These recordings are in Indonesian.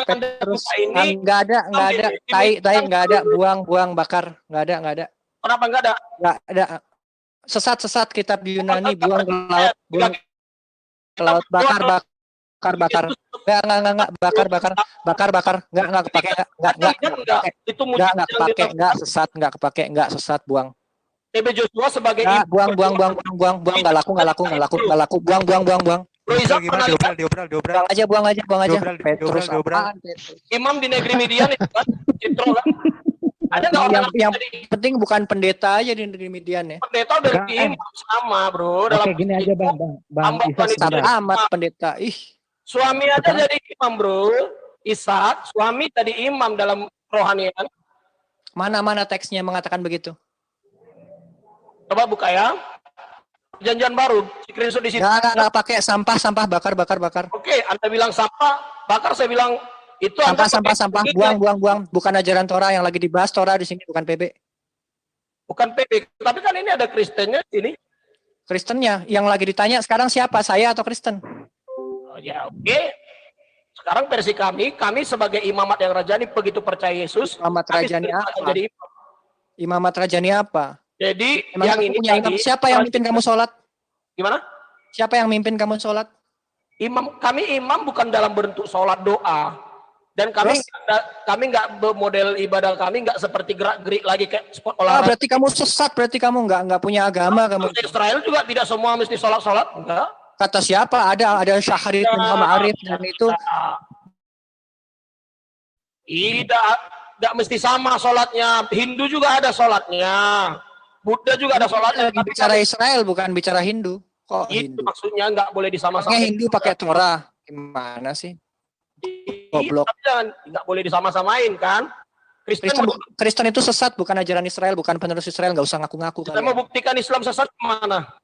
terus. ini Nggak ada, tai, nggak ada, buang, bakar, nggak ada. Kenapa nggak ada? Nggak ada. Sesat kitab Yunani, buang ke laut, bakar. Nggak, bakar, nggak kepake, nggak kepake, buang. TB Joshua sebagai buang, nggak laku, buang. Bro Izak pernah lihat? Buang aja. Petrus, imam di negeri Midian itu kan, Citro kan? Ada nggak orang yang penting bukan pendeta aja di negeri Midian ya? Pendeta udah imam sama bro. Oke, gini aja bang Ishak amat pendeta. Suami aja jadi imam bro. Ishak, suami jadi imam dalam kerohanian. Mana teksnya mengatakan begitu? Coba buka ya. Perjanjian baru, screenshot di situ. Nggak pakai sampah, bakar. Oke, Anda bilang sampah, bakar, saya bilang itu sampah, buang. Bukan ajaran Torah yang lagi dibahas, Torah di sini bukan PB. Bukan PB, tapi kan ini ada Kristennya ini. Kristennya, yang lagi ditanya sekarang siapa? Saya atau Kristen? Oh, ya oke. Sekarang versi kami sebagai imamat yang rajani begitu percaya Yesus. Imamat rajani apa? Jadi imamat rajani apa? Jadi emang yang ini punya imam. Siapa yang mimpin kamu sholat? Gimana? Siapa yang mimpin kamu sholat? Kami imam bukan dalam bentuk sholat doa. Dan kami nggak model ibadah kami nggak seperti gerak-gerik lagi kayak sport olahraga. Berarti kamu sesat, berarti kamu nggak punya agama kamu. Israel juga tidak semua mesti sholat, enggak. Kata siapa? Ada Syahrid bin Ma'arif dan itu. Tidak mesti sama sholatnya. Hindu juga ada sholatnya. Buddha juga ada sholatnya. Bicara Israel bukan bicara Hindu. Kok itu Hindu? Maksudnya nggak boleh disama-samain. Hindu pakai Torah. Gimana sih? Goblok. Nggak boleh disama-samain kan? Kristen itu sesat, bukan ajaran Israel, bukan penerus Israel. Nggak usah ngaku-ngaku. Kita mau buktikan Islam sesat kemana?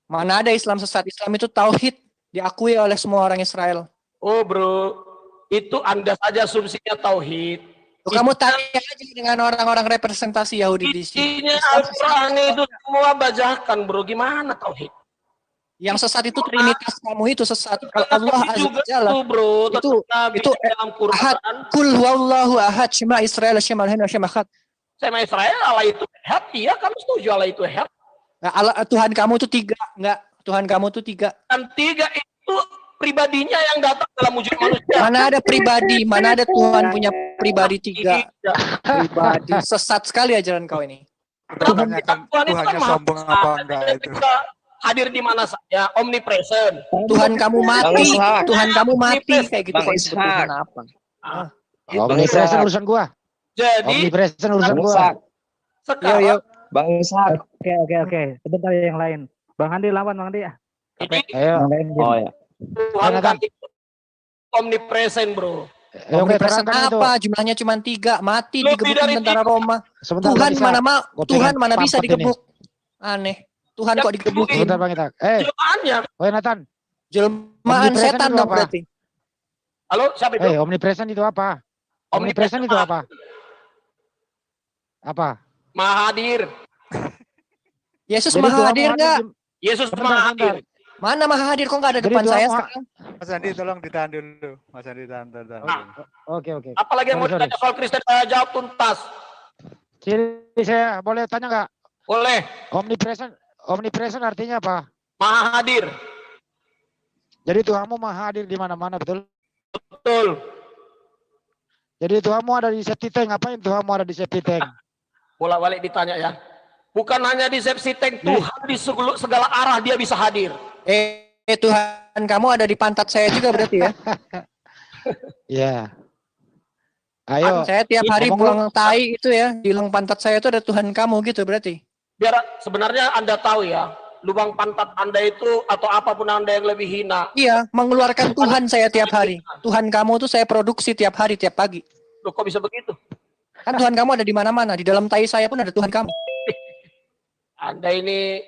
Mana ada Islam sesat? Islam itu tauhid, diakui oleh semua orang Israel. Oh bro, itu Anda saja asumsinya tauhid. Kamu tanya aja dengan orang-orang representasi Yahudi di sini. Isinya Al-Quran itu semua bajakan bro, gimana tauhid? Yang sesat itu trinitas kamu itu sesat. Allah azza wajalla. Itu dalam Quran. Kul huwallahu ahad, syama Israel, syama al-hin, syama khat. Sama Israel Allah itu ehad, iya kami setuju Allah itu ehad. Nah, Tuhan kamu itu tiga, enggak? Tuhan kamu itu tiga. Dan tiga itu pribadinya yang datang dalam wujud manusia. Mana ada pribadi, mana ada Tuhan punya pribadi tiga. Pribadi sesat sekali ajaran kau ini. Tuhannya sombong apa enggak itu? Hadir di mana saja, omnipresent. Tuhan kamu mati, Tuhan kamu mati kayak gitu kok disebut Tuhan apa? Omnipresent urusan gua. Jadi omnipresent urusan gua. Sekarang Bang Ishak. Oke. Sebentar yang lain. Bang Andi lawan, Bang Andi ya. Ayo. Oh ya. Tuhan kan omnipresent, bro. Omnipresent apa? Jumlahnya cuma 3, mati digebuk tentara Roma. Tuhan mana bisa digebuk? Aneh. Tuhan kok digebukin? Sebentar Bang Ishak. Nathan. Jelmaan setan dong berarti. Halo, siapa itu? Omnipresent itu apa? Omnipresent itu apa? Apa? Maha hadir. Yesus maha hadir nggak? Yesus maha hadir. Mana maha hadir? Kok nggak ada depan saya sekarang? Mas Andi tolong ditahan dulu. Mas Andi tahan. Oke. Apalagi yang mau ditanya soal Kristen, saya jawab tuntas. Jadi saya boleh tanya nggak? Boleh. Omnipresent artinya apa? Maha hadir. Jadi Tuhanmu maha hadir di mana-mana, betul? Betul. Jadi Tuhanmu ada di septic tank. Ngapain Tuhanmu ada di septic tank? Bolak-balik ditanya ya. Bukan hanya di septic tank, Tuhan di segala arah dia bisa hadir. Tuhan kamu ada di pantat saya juga berarti ya? Iya. Ayo. Saya tiap hari buang tai itu ya, di lubang pantat saya itu ada Tuhan kamu gitu berarti. Biar sebenarnya Anda tahu ya, lubang pantat Anda itu atau apapun Anda yang lebih hina. Iya, mengeluarkan Tuhan saya tiap hari. Tuhan kamu tuh saya produksi tiap hari, tiap pagi. Loh, kok bisa begitu? Kan Tuhan kamu ada di mana-mana, di dalam tai saya pun ada Tuhan kamu. Anda ini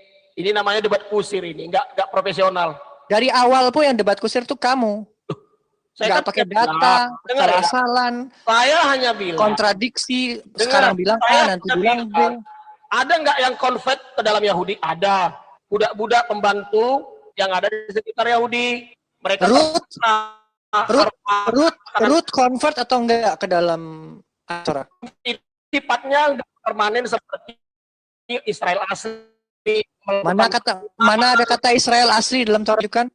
namanya debat kusir ini, nggak profesional. Dari awal pun yang debat kusir tuh kamu. Saya nggak pakai data, asal-asalan. Saya hanya bilang kontradiksi. Sekarang bilang A, nanti bilang B. Ada nggak yang convert ke dalam Yahudi? Ada. Budak-budak pembantu yang ada di sekitar Yahudi. Mereka Root convert atau enggak ke dalam acara? Sifatnya permanen seperti Israel asli. Mana ada kata Israel asli dalam Taurat kan?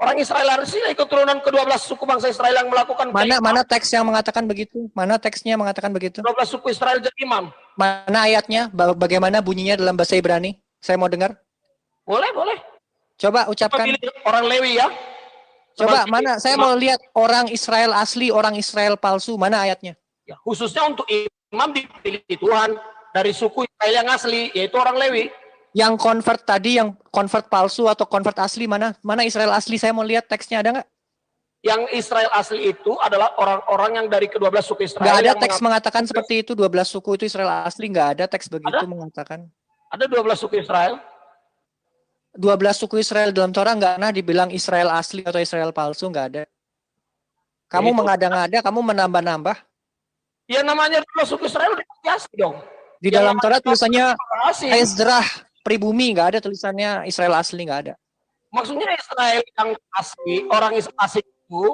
Orang Israel asli keturunan ke-12 suku bangsa Israel yang melakukan mana teks yang mengatakan begitu? Mana teksnya mengatakan begitu? 12 suku Israel jadi imam. Mana ayatnya? Bagaimana bunyinya dalam bahasa Ibrani? Saya mau dengar. Boleh. Coba ucapkan. Orang Lewi ya. Coba mana? Saya mau lihat orang Israel asli, orang Israel palsu. Mana ayatnya? Ya, khususnya untuk imam dipilih Tuhan dari suku Israel yang asli, yaitu orang Lewi. Yang convert tadi, yang convert palsu atau convert asli, mana? Mana Israel asli? Saya mau lihat teksnya, ada nggak? Yang Israel asli itu adalah orang-orang yang dari ke-12 suku Israel. Nggak ada teks mengatakan seperti itu, 12 suku itu Israel asli, nggak ada teks begitu mengatakan. Ada 12 suku Israel. 12 suku Israel dalam Torah nggak pernah dibilang Israel asli atau Israel palsu, nggak ada. Kamu mengada-ngada, kamu menambah-nambah. Ya namanya 12 suku Israel asli dong. Di dalam Torah tulisannya Ezrah pribumi, nggak ada tulisannya Israel asli, nggak ada. Maksudnya Israel yang asli, orang asli itu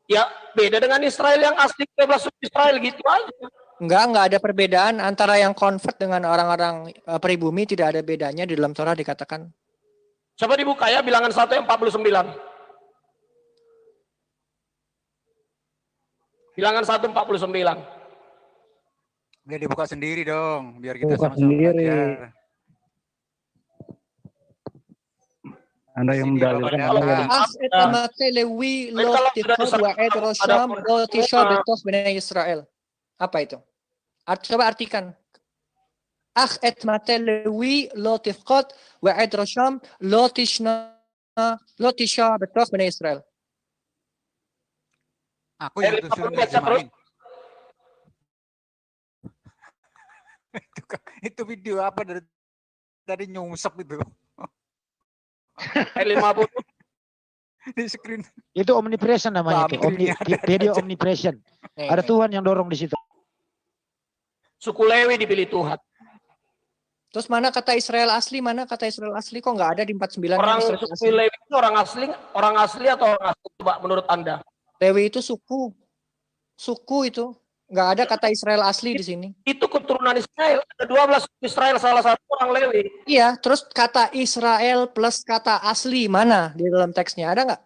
ya beda dengan Israel yang asli 12 suku Israel gitu aja. Nggak ada perbedaan antara yang convert dengan orang-orang pribumi, tidak ada bedanya di dalam Torah dikatakan. Coba dibuka ya bilangan 1 yang 49. Bilangan 1 49. Dia dibuka sendiri dong, biar kita buka sama-sama sendiri. belajar. Anda yang mendalilkan. Apa itu? Coba artikan. Akh et matelewi lo tifqat wa ed rosham lo tisha betos bani Israel. Aku yang disuruh terjemahin. Itu video apa dari tadi nyungsep itu. 50 di screen. Itu omnipresent namanya itu. Video omnipresent. Ada Tuhan yang dorong di situ. Suku Lewi dipilih Tuhan. Terus mana kata Israel asli? Mana kata Israel asli? Kok nggak ada di 49? Orang suku Lewi itu orang asli atau orang asli? Coba menurut Anda. Lewi itu suku itu. Nggak ada kata Israel asli di sini. Itu keturunan Israel. Ada 12 suku Israel, salah satu orang Lewi. Iya, terus kata Israel plus kata asli mana di dalam teksnya? Ada nggak?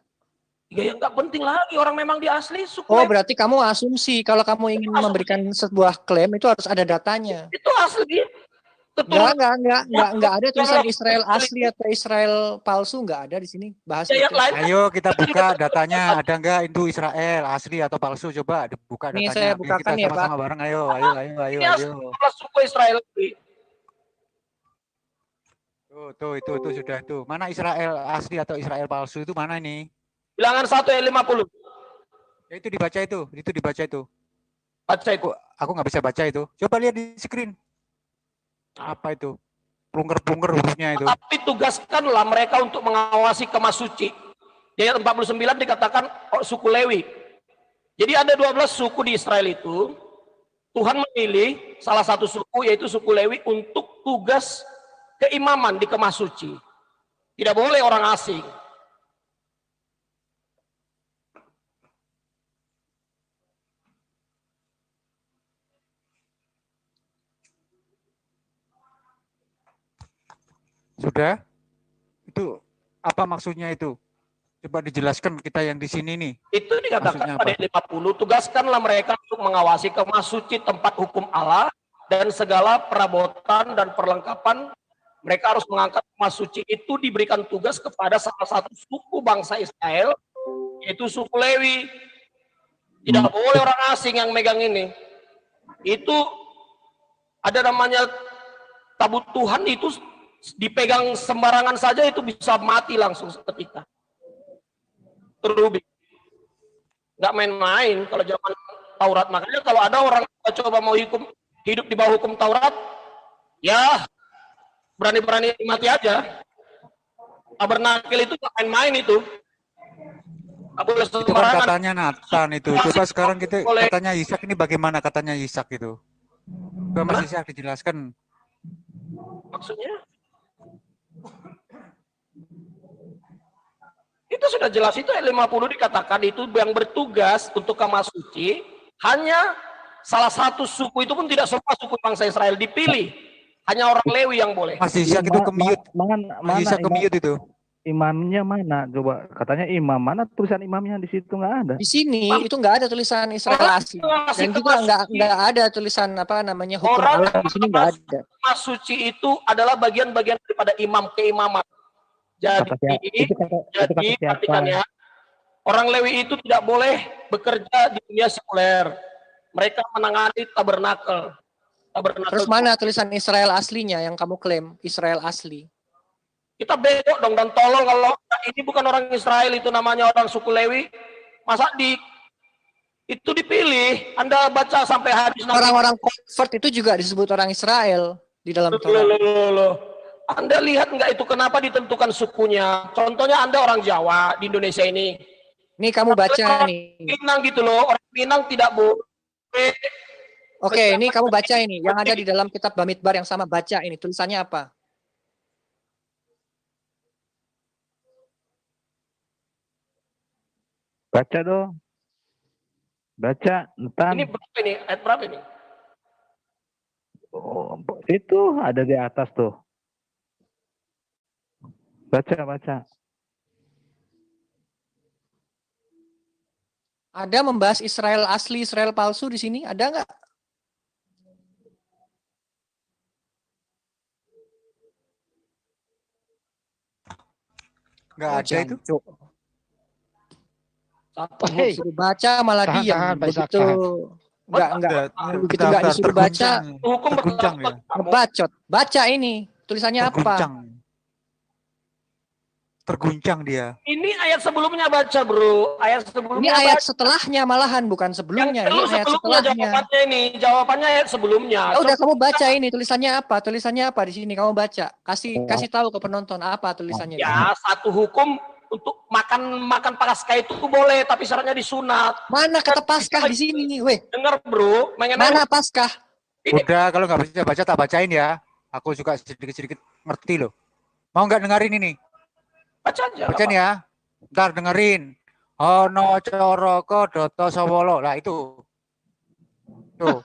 Ya yang nggak penting lagi, orang memang di asli suku. Oh, berarti kamu asumsi kalau kamu ingin memberikan sebuah klaim itu harus ada datanya. Itu asli. Enggak ada tulisan Israel asli atau Israel palsu, enggak ada di sini bahas itu. Ayo kita buka datanya, ada enggak itu Israel asli atau palsu, coba dibuka datanya. Ini saya bukakan ya, Pak. Sama-sama bareng, ayo. Suku Israel. Tuh itu sudah itu. Mana Israel asli atau Israel palsu itu mana ini? Bilangan 1 ayat 50. Ya, itu dibaca itu dibaca itu. Baca itu. Aku nggak bisa baca itu. Coba lihat di screen. Apa itu? Plungker-plungker hurufnya itu. Tapi tugaskanlah mereka untuk mengawasi kemas suci. Di ayat 49 dikatakan suku Lewi. Jadi ada 12 suku di Israel itu. Tuhan memilih salah satu suku yaitu suku Lewi untuk tugas keimaman di kemas suci. Tidak boleh orang asing. Sudah? Itu apa maksudnya itu? Coba dijelaskan kita yang di sini nih. Itu dikatakan pada 50, tugaskanlah mereka untuk mengawasi kemas suci tempat hukum Allah dan segala perabotan dan perlengkapan. Mereka harus mengangkat kemas suci itu, diberikan tugas kepada salah satu suku bangsa Israel, yaitu suku Lewi. Tidak boleh orang asing yang megang ini. Itu ada namanya tabut Tuhan, itu dipegang sembarangan saja itu bisa mati langsung seketika. Terubi. Nggak main-main kalau zaman Taurat. Makanya kalau ada orang coba mau hidup di bawah hukum Taurat, ya berani-berani mati aja. Tabernakel itu nggak main-main itu. Nggak boleh sembarangan. Itu kan katanya Nathan itu. Coba sekarang kita katanya Ishak ini bagaimana katanya Ishak itu? Coba Mas Ishak dijelaskan. Maksudnya? Itu Itu sudah jelas, itu ayat 50 dikatakan itu yang bertugas untuk ke Kama Suci hanya salah satu suku, itu pun tidak semua suku bangsa Israel dipilih. Hanya orang Lewi yang boleh. Mas Ishak itu kemiut. Mana Mas Ishak kemiut itu. imamnya mana? Coba katanya imam, mana tulisan imamnya di situ nggak ada. Di sini itu nggak ada tulisan Israel asli. Dan juga nggak ada tulisan apa namanya hukum Orang Allah di sini nggak ada. Kama Suci itu adalah bagian-bagian daripada imam keimaman. Kata siapa? Jadi Kata siapa? perhatikan ya, orang Lewi itu tidak boleh bekerja di dunia sekuler. Mereka menangani tabernakel. Terus mana tulisan Israel aslinya yang kamu klaim Israel asli? Kita bego dong dan tolong kalau ini bukan orang Israel, itu namanya orang suku Lewi. Masa itu dipilih? Anda baca sampai hadis Orang-orang convert itu juga disebut orang Israel di dalam Torah. Loh. Anda lihat nggak itu kenapa ditentukan sukunya? Contohnya Anda orang Jawa di Indonesia ini. Nih kamu baca Orang nih. Minang gitu loh, orang Minang tidak boleh. Oke, ini kamu baca ini yang ada di dalam kitab Bamidbar yang sama, baca ini tulisannya apa? Baca dong. Baca, Netan. Ini berapa ini? Ayat berapa ini? Oh, itu ada di atas tuh. Baca. Ada membahas Israel asli, Israel palsu di sini? Ada nggak? Nggak Oh, ada itu. jancuk. Hei, Suruh baca malah Tahan, diam. tahan, Pak Ishak, Begitu tahan. nggak begitu nggak Bentar, disuruh baca, terguncang. Hukum Terguncang ya. ngebacot. Baca ini tulisannya apa? Terguncang. Terguncang dia. Ini ayat sebelumnya baca, Bro. Ayat Ini sebelumnya ayat baca. setelahnya malahan, bukan Yang sebelumnya. Ini dulu ayat sebelumnya setelahnya. jawabannya ini. Jawabannya ayat sebelumnya. Ya udah kamu baca ini tulisannya apa? Tulisannya apa di sini? Kamu baca. Kasih tahu ke penonton apa tulisannya. di sini. Ya, satu hukum untuk makan Paskah itu boleh, tapi syaratnya disunat. Mana kata Paskah di sini? Weh, Dengar, Bro. mana Paskah? Udah, kalau nggak bisa baca tak bacain ya. Aku juga sedikit-sedikit ngerti loh. Mau nggak dengerin ini? Baca aja. Bacain ya. Ntar dengerin. Ono coroko doto sawolo. Lah itu. Tuh.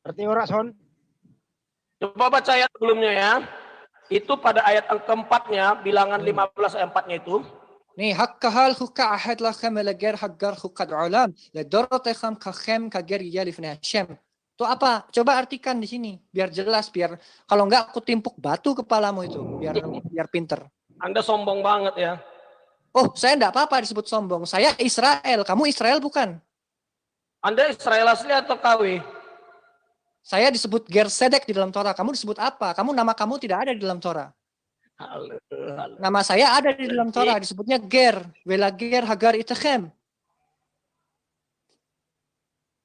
Berarti ora Son. Coba baca ayat sebelumnya ya. Itu pada ayat yang keempatnya, bilangan 15 ayat 4-nya itu. Nih, hakkahal hukka ahad lachem elager haggar hukkad ulam. Ledorotekam kachem kager yalifne Hashem. Itu apa? Coba artikan di sini. Biar jelas, biar kalau enggak aku timpuk batu kepalamu itu. Biar pinter. Anda sombong banget ya. Oh, saya enggak apa-apa disebut sombong. Saya Israel. Kamu Israel bukan? Anda Israel asli atau KW? Saya disebut Ger Sedek di dalam Torah. Kamu disebut apa? Nama kamu tidak ada di dalam Torah. Halo. Nama saya ada di dalam Torah. Disebutnya Ger. Wela Ger Hagar Itechem.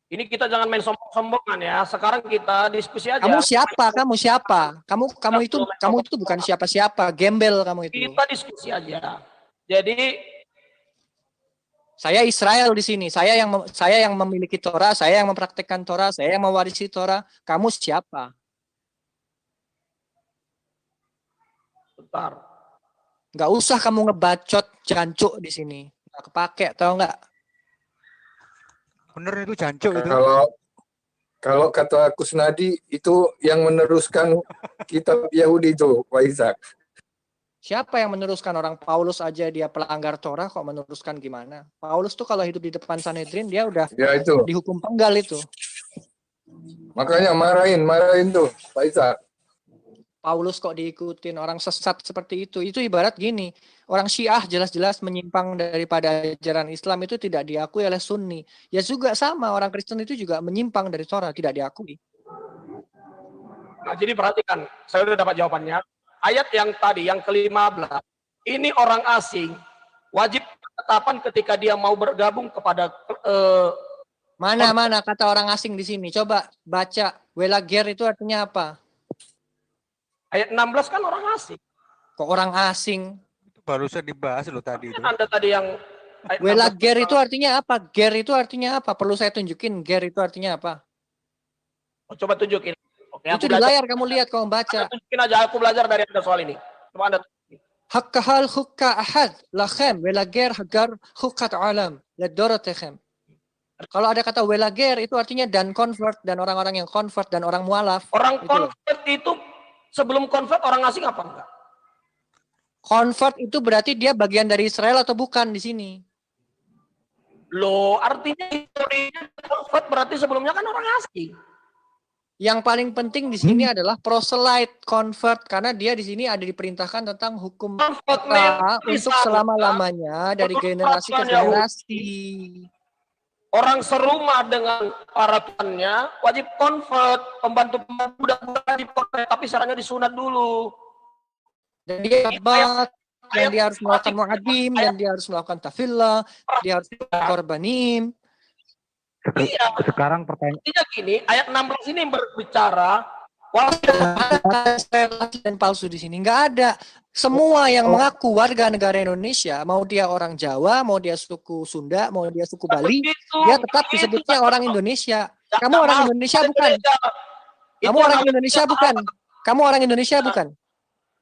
Ini kita jangan main sombong-sombongan ya. Sekarang kita diskusi aja. Kamu siapa? Kamu siapa? Kamu itu bukan siapa-siapa. Gembel kamu itu. Kita diskusi aja. Jadi Saya Israel di sini. Saya yang memiliki Torah, saya yang mempraktekkan Torah, saya yang mewarisi Torah. Kamu siapa? bentar. Nggak usah kamu ngebacot jancuk di sini. Nggak kepake, tahu nggak? Bener itu jancuk itu. Kalau kata Kusnadi itu yang meneruskan kitab Yahudi itu, Pak Ishak. Siapa yang meneruskan? Orang Paulus aja dia pelanggar Torah, kok meneruskan gimana? Paulus tuh kalau hidup di depan Sanhedrin dia udah Ya itu. dihukum penggal itu. Makanya marahin tuh, Pak Ishak. Paulus kok diikutin orang sesat seperti itu. Itu ibarat gini, orang Syiah jelas-jelas menyimpang daripada ajaran Islam itu tidak diakui oleh Sunni. Ya juga sama, orang Kristen itu juga menyimpang dari Torah, tidak diakui. Nah, jadi perhatikan, saya sudah dapat jawabannya. Ayat yang tadi, yang ke-15, ini orang asing wajib ketetapan ketika dia mau bergabung kepada Mana kata orang asing di sini? Coba baca. Welager itu artinya apa? ayat 16 kan orang asing. Kok orang asing? Itu barusan dibahas loh tadi itu. Anda tadi yang ayat 16. Welager itu artinya apa? Ger itu artinya apa? Perlu saya tunjukin ger itu artinya apa? Oh, coba tunjukin. Oke, Itu di layar kamu lihat, kamu baca. Anda tunjukin aja, aku belajar dari Anda soal ini. Coba Anda tunjukin. Hakkahal hukka ahad lachem welager hagar hukkat alam ledorotechem. Kalau ada kata welager itu artinya dan convert dan orang-orang yang convert dan orang mualaf. Orang Itu loh. convert itu sebelum convert orang asing apa enggak? Convert itu berarti dia bagian dari Israel atau bukan di sini? Loh, artinya Indonesia convert berarti sebelumnya kan orang asing. Yang paling penting di sini adalah proselyte convert karena dia di sini ada diperintahkan tentang hukum Convert kita memang untuk bisa, selama-lamanya dari generasi ke generasi. orang serumah dengan para tuannya wajib convert, pembantu-pembantu wajib convert, tapi syaratnya disunat dulu. Dan dia hebat, dan dia harus melakukan mu'adim, dan dia harus melakukan tafillah, dia harus korbanim. Iya. Sekarang pertanyaan, Artinya gini, ayat 16 ini berbicara Dan palsu di sini nggak ada. Semua yang mengaku warga negara Indonesia, mau dia orang Jawa, mau dia suku Sunda, mau dia suku Bali, dia tetap disebutnya orang Indonesia. Kamu orang Indonesia bukan? Kamu orang Indonesia bukan? Kamu orang Indonesia bukan?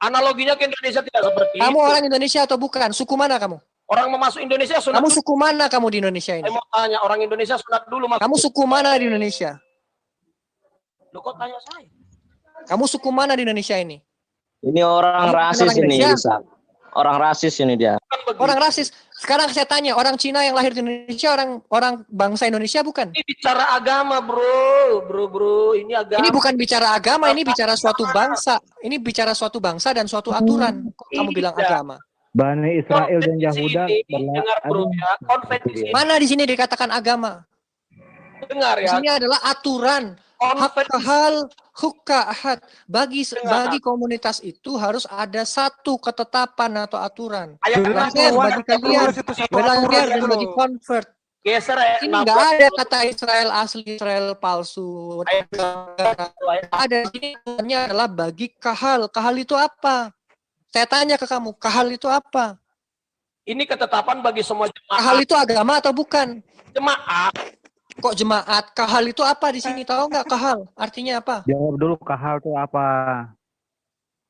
Analoginya ke Indonesia tidak seperti Kamu itu. orang Indonesia atau bukan? Suku mana kamu? Orang mau masuk Indonesia sunat Kamu dulu. suku mana kamu di Indonesia ini? Saya mau tanya, orang Indonesia sunat dulu masuk. Kamu suku mana di Indonesia? Loh, kok tanya saya? Kamu suku mana di Indonesia ini? Ini orang Kamu rasis orang ini, Indonesia? Ishak. Orang rasis ini dia. Kan begitu. Orang rasis. Sekarang saya tanya, orang Cina yang lahir di Indonesia orang bangsa Indonesia bukan? Ini bicara agama, bro. Ini agama. Ini bukan bicara agama, ini bicara suatu bangsa. Ini bicara suatu bangsa dan suatu aturan. Kok kamu bilang Iya. agama? Bani Israel dan Yahuda Dengar bro ya, konflik di sini. Mana di sini dikatakan agama? Dengar Di ya. sini adalah aturan. Konflik Hal hukka ahad. Bagi komunitas itu harus ada satu ketetapan atau aturan. ayat Belajar 16 bagi kalian, Itu satu belajar aturan dan gitu bagi loh. convert. geser ayat Ini 16. nggak ada kata Israel asli, Israel palsu. Ayat Ada di sini aturannya adalah bagi kahal. Kahal itu apa? Saya tanya ke kamu, kahal itu apa? Ini ketetapan bagi semua Kahal jemaat. itu agama atau bukan? Jemaat. Kok jemaat? Kahal itu apa di sini? Tahu nggak kahal? Artinya apa? jawab dulu kahal itu apa?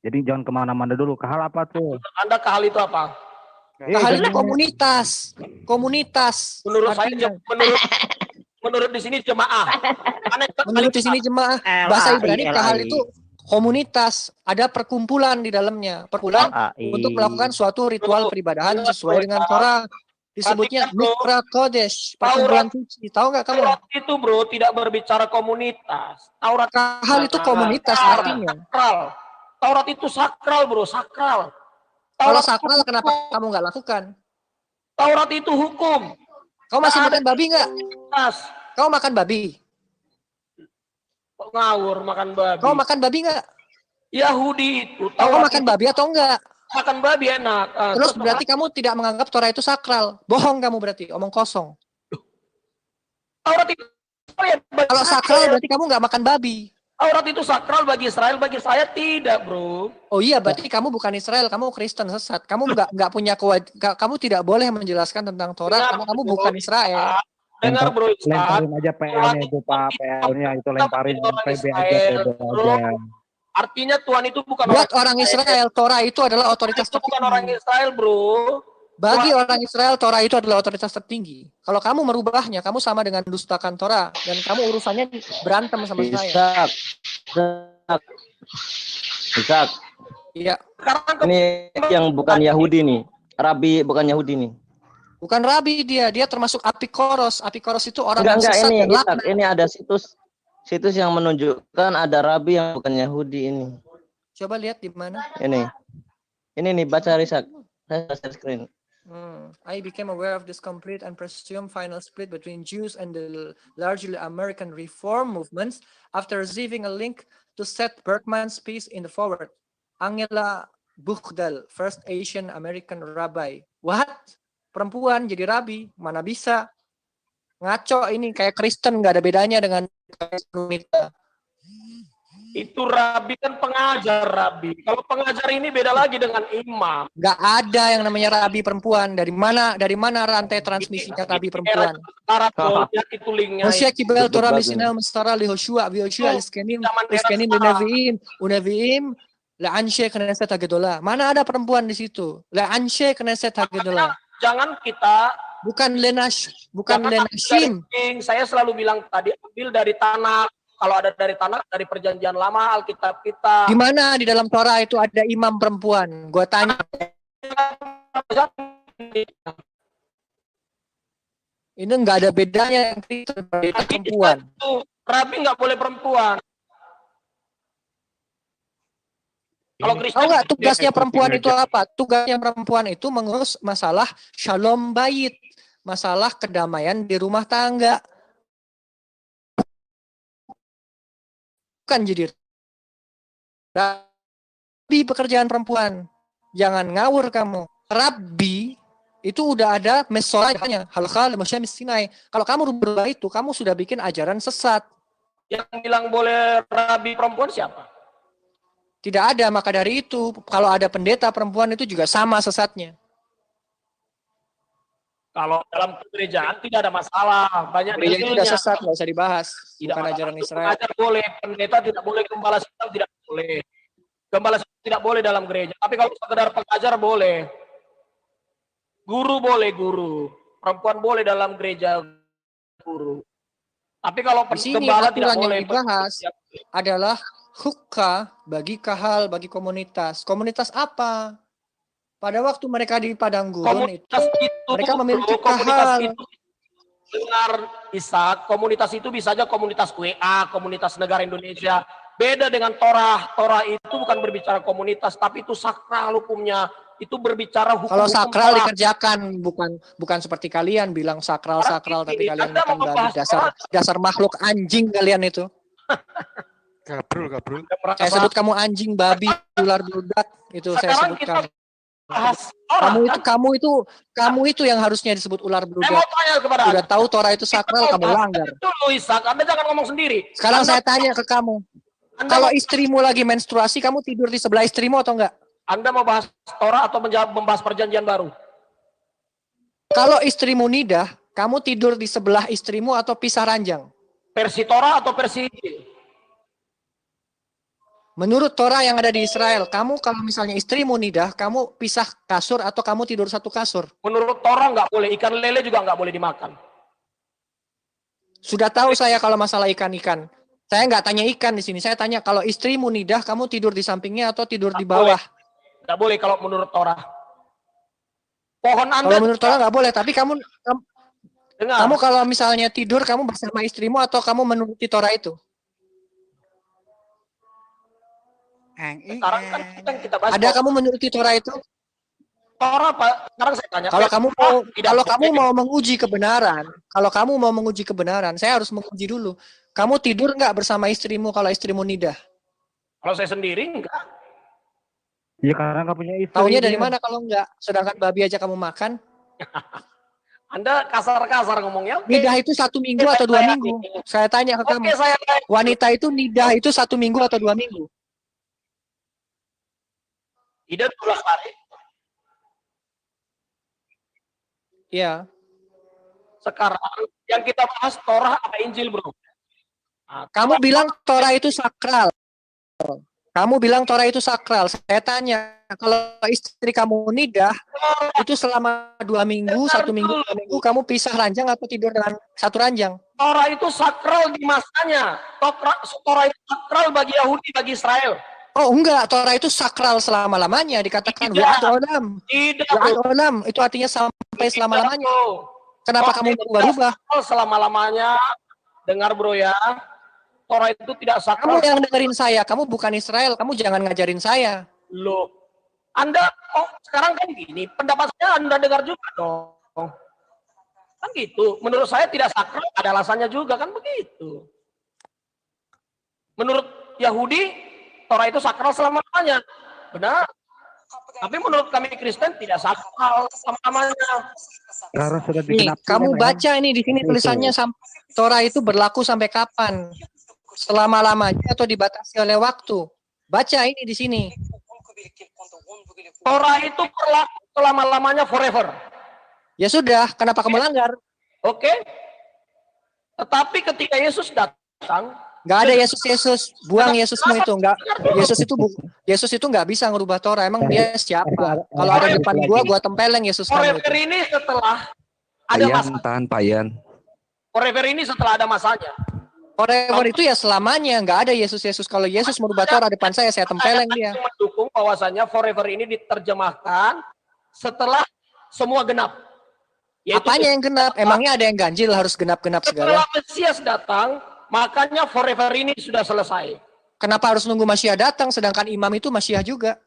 Jadi jangan kemana-mana dulu. Kahal apa tuh? Anda ke hal itu apa? Kahal itu komunitas. Komunitas. Menurut saya, Artinya, menurut di sini jemaah. menurut di sini jemaah, bahasa Ibrani kahal itu komunitas. Ada perkumpulan di dalamnya. Perkumpulan untuk melakukan suatu ritual peribadahan sesuai dengan Torah. Disebutnya Mikra Kodesh, perkumpulan suci. Tahu nggak kamu? Taurat itu bro tidak berbicara komunitas. Taurat Kahal itu komunitas artinya. sakral. Taurat itu sakral bro, sakral. Kalau Taurat, sakral kenapa kamu nggak lakukan? Taurat itu hukum. Kau masih makan babi nggak? Tas. Kau makan babi? Kok ngawur makan babi? Kau makan babi nggak? Yahudi itu. Kau Taurat makan itu babi atau enggak? makan babi enak. Terus berarti kamu tidak menganggap Torah itu sakral. Bohong kamu berarti, omong kosong. Taurat itu Kalau sakral berarti kamu nggak makan babi. Taurat itu sakral bagi Israel, bagi saya tidak, bro. Oh iya, berarti kamu bukan Israel, kamu Kristen sesat. Kamu nggak punya kamu tidak boleh menjelaskan tentang Torah Dengar, karena kamu bro. bukan Israel. Dengar bro, Lemparin aja PL-nya itu Pak, PL-nya itu lemparin PB aja, PB aja. Artinya Tuhan itu bukan Buat orang Israel, Torah itu adalah otoritas itu bukan orang tertinggi. Israel, bro. Bagi orang Israel, Torah itu adalah otoritas tertinggi. Kalau kamu merubahnya, kamu sama dengan mendustakan Torah dan kamu urusannya berantem sama saya. Ishak. Iya, Sekarang Ini yang bukan Yahudi nih. Rabi bukan Yahudi nih. bukan rabi dia termasuk apikoros. Apikoros itu orang yang Enggak sesat ini dan Ishak. laknat. Ini ada situs yang menunjukkan ada rabi yang bukan Yahudi ini. Coba lihat di mana. Ini nih baca Ishak. Saya share screen. I became aware of this complete and presumed final split between Jews and the largely American reform movements after receiving a link to Seth Berkman's piece in the forward. Angela Buchdal, first Asian American rabbi. What? Perempuan jadi rabi? Mana bisa? Ngaco ini, kayak Kristen, nggak ada bedanya dengan kita. itu rabi kan pengajar rabi. Kalau pengajar ini beda lagi dengan imam. Nggak ada yang namanya rabi perempuan. Dari mana rantai transmisinya rabi perempuan? Sekarang lihat itu linknya. Hoshea kibel Torah bagus. misinal mestara li Hoshua vi Hoshua iskenim Zaman era iskenim sekarang. uneviim La anshe kneset hagedola. Mana ada perempuan di situ? La anshe kneset hagedola. Jangan kita Bukan lenash, bukan jangan ambil lenashim. dari, saya selalu bilang tadi, ambil dari tanah. Kalau ada dari tanah, dari perjanjian lama, Alkitab kita. Di mana di dalam Torah itu ada imam perempuan? Gua tanya. Ini nggak ada bedanya yang itu perempuan. Rabi nggak boleh perempuan. Kalau Kristen, Tahu nggak tugasnya perempuan itu apa? Tugasnya perempuan itu mengurus masalah shalom bait, masalah kedamaian di rumah tangga. Bukan jadi Rabbi pekerjaan perempuan. Jangan ngawur kamu. Rabbi itu udah ada mesolanya. Hal-hal masyarakat Sinai. Kalau kamu berubah itu, kamu sudah bikin ajaran sesat. yang bilang boleh Rabi perempuan siapa? Tidak ada, maka dari itu, kalau ada pendeta perempuan itu juga sama sesatnya. Kalau dalam kegerejaan tidak ada masalah, banyak Gereja itu dalilnya. sudah sesat, nggak usah dibahas. Tidak Bukan masalah. ajaran Israel. Pengajar boleh, pendeta tidak boleh, gembala sistem tidak boleh. Gembala sistem tidak boleh dalam gereja. Tapi kalau sekedar pengajar boleh. Guru boleh, guru. Perempuan boleh dalam gereja, guru. Tapi kalau Di sini gembala tidak aturan boleh. yang dibahas adalah hukka bagi kahal, bagi komunitas. Komunitas apa? Pada waktu mereka di padang gurun itu, Komunitas itu, mereka memiliki komunitas kahal. itu, dengar Ishak, komunitas itu bisa saja komunitas WA, komunitas negara Indonesia. Beda dengan Torah. Torah itu bukan berbicara komunitas, tapi itu sakral hukumnya. Itu berbicara hukum. Kalau sakral dikerjakan, bukan seperti kalian bilang sakral, tapi kalian makan babi. Dasar makhluk anjing kalian itu. Gabrul. Saya sebut kamu anjing, babi, ular beludak, itu saya Sekarang sebut kita kamu. bahas Torah. Kamu itu yang harusnya disebut ular Saya beludak. mau tanya kepada Udah Anda. tahu Torah itu sakral, kamu langgar. Dulu Ishak, Anda jangan ngomong sendiri. Sekarang Anda- saya tanya ke kamu, Anda kalau mau- istrimu lagi menstruasi, kamu tidur di sebelah istrimu atau enggak? Anda mau bahas Torah atau membahas perjanjian baru? Kalau istrimu nidah, kamu tidur di sebelah istrimu atau pisah ranjang? Versi Torah atau versi Injil? Menurut Torah yang ada di Israel, kamu kalau misalnya istrimu nidah, kamu pisah kasur atau kamu tidur satu kasur? Menurut Torah nggak boleh, ikan lele juga nggak boleh dimakan. Sudah tahu saya kalau masalah ikan-ikan. Saya nggak tanya ikan di sini, saya tanya kalau istrimu nidah, kamu tidur di sampingnya atau tidur di bawah? Nggak boleh kalau menurut Torah. Pohon Anda Kalau menurut Torah nggak boleh, tapi kamu dengar. kalau misalnya tidur, kamu bersama istrimu atau kamu menuruti Torah itu? Sekarang kan kita bahas Ada kamu menuruti Torah itu? Torah, Pak. Sekarang saya tanya. Kalau kamu mau, Tidak kalau boleh. kamu mau menguji kebenaran, saya harus menguji dulu. Kamu tidur nggak bersama istrimu kalau istrimu nidah? Kalau saya sendiri enggak. Ya karena nggak punya istri. Taunya dari dia. mana kalau nggak? Sedangkan babi aja kamu makan. Anda kasar-kasar ngomongnya. Oke. Nidah itu 1 minggu atau 2 minggu? Saya tanya ke kamu. Oke, saya Wanita itu nidah itu 1 minggu atau 2 minggu? tidak 12 hari. Iya. Sekarang yang kita bahas Torah apa Injil, Bro? Nah, Kamu bilang Torah itu sakral. Kamu bilang Torah itu sakral. Saya tanya, kalau istri kamu nidah, itu selama 2 minggu, 1 minggu, 2 minggu, kamu pisah ranjang atau tidur dengan satu ranjang? Torah itu sakral di masanya. Torah itu sakral bagi Yahudi, bagi Israel. Oh enggak, Torah itu sakral selama-lamanya. Dikatakan Tidak. wa'ad olam. Tidak, Wa'ad Bro. olam, itu artinya sampai selama-lamanya. Kenapa kamu berubah? Selama-lamanya, dengar bro ya, Torah itu tidak sakral. Kamu yang dengerin saya, kamu bukan Israel, kamu jangan ngajarin saya. Loh, Anda, sekarang kan gini, pendapat saya Anda dengar juga dong. Kan gitu, menurut saya tidak sakral, ada alasannya juga, kan begitu. Menurut Yahudi, Torah itu sakral selama-lamanya. Benar. Tapi menurut kami Kristen tidak sakral selama-lamanya. Karena sudah Nih, digenapi. kamu kan, baca ini di sini tulisannya Torah itu berlaku sampai kapan? Selama-lamanya atau dibatasi oleh waktu? Baca ini di sini. Torah itu berlaku selama-lamanya forever. Ya sudah, kenapa kamu langgar? Oke? Tetapi ketika Yesus datang, Nggak ada Yesus. Buang Yesusmu itu. Nggak. Yesus itu nggak bisa ngerubah Torah. Emang dia siapa? Kalau ada depan gua tempeleng Yesus kamu Forever itu. ini setelah ada masa. Tahan Payan. Forever ini setelah ada masanya. Forever itu ya selamanya. Nggak ada Yesus. Kalau Yesus merubah Torah depan saya tempeleng dia. Yang mendukung bahwasanya forever ini diterjemahkan setelah semua genap. Yaitu Apanya yang genap? Emangnya ada yang ganjil harus genap-genap segala? setelah Mesias datang, makanya forever ini sudah selesai. Kenapa harus nunggu Masiah datang sedangkan imam itu Masiah juga?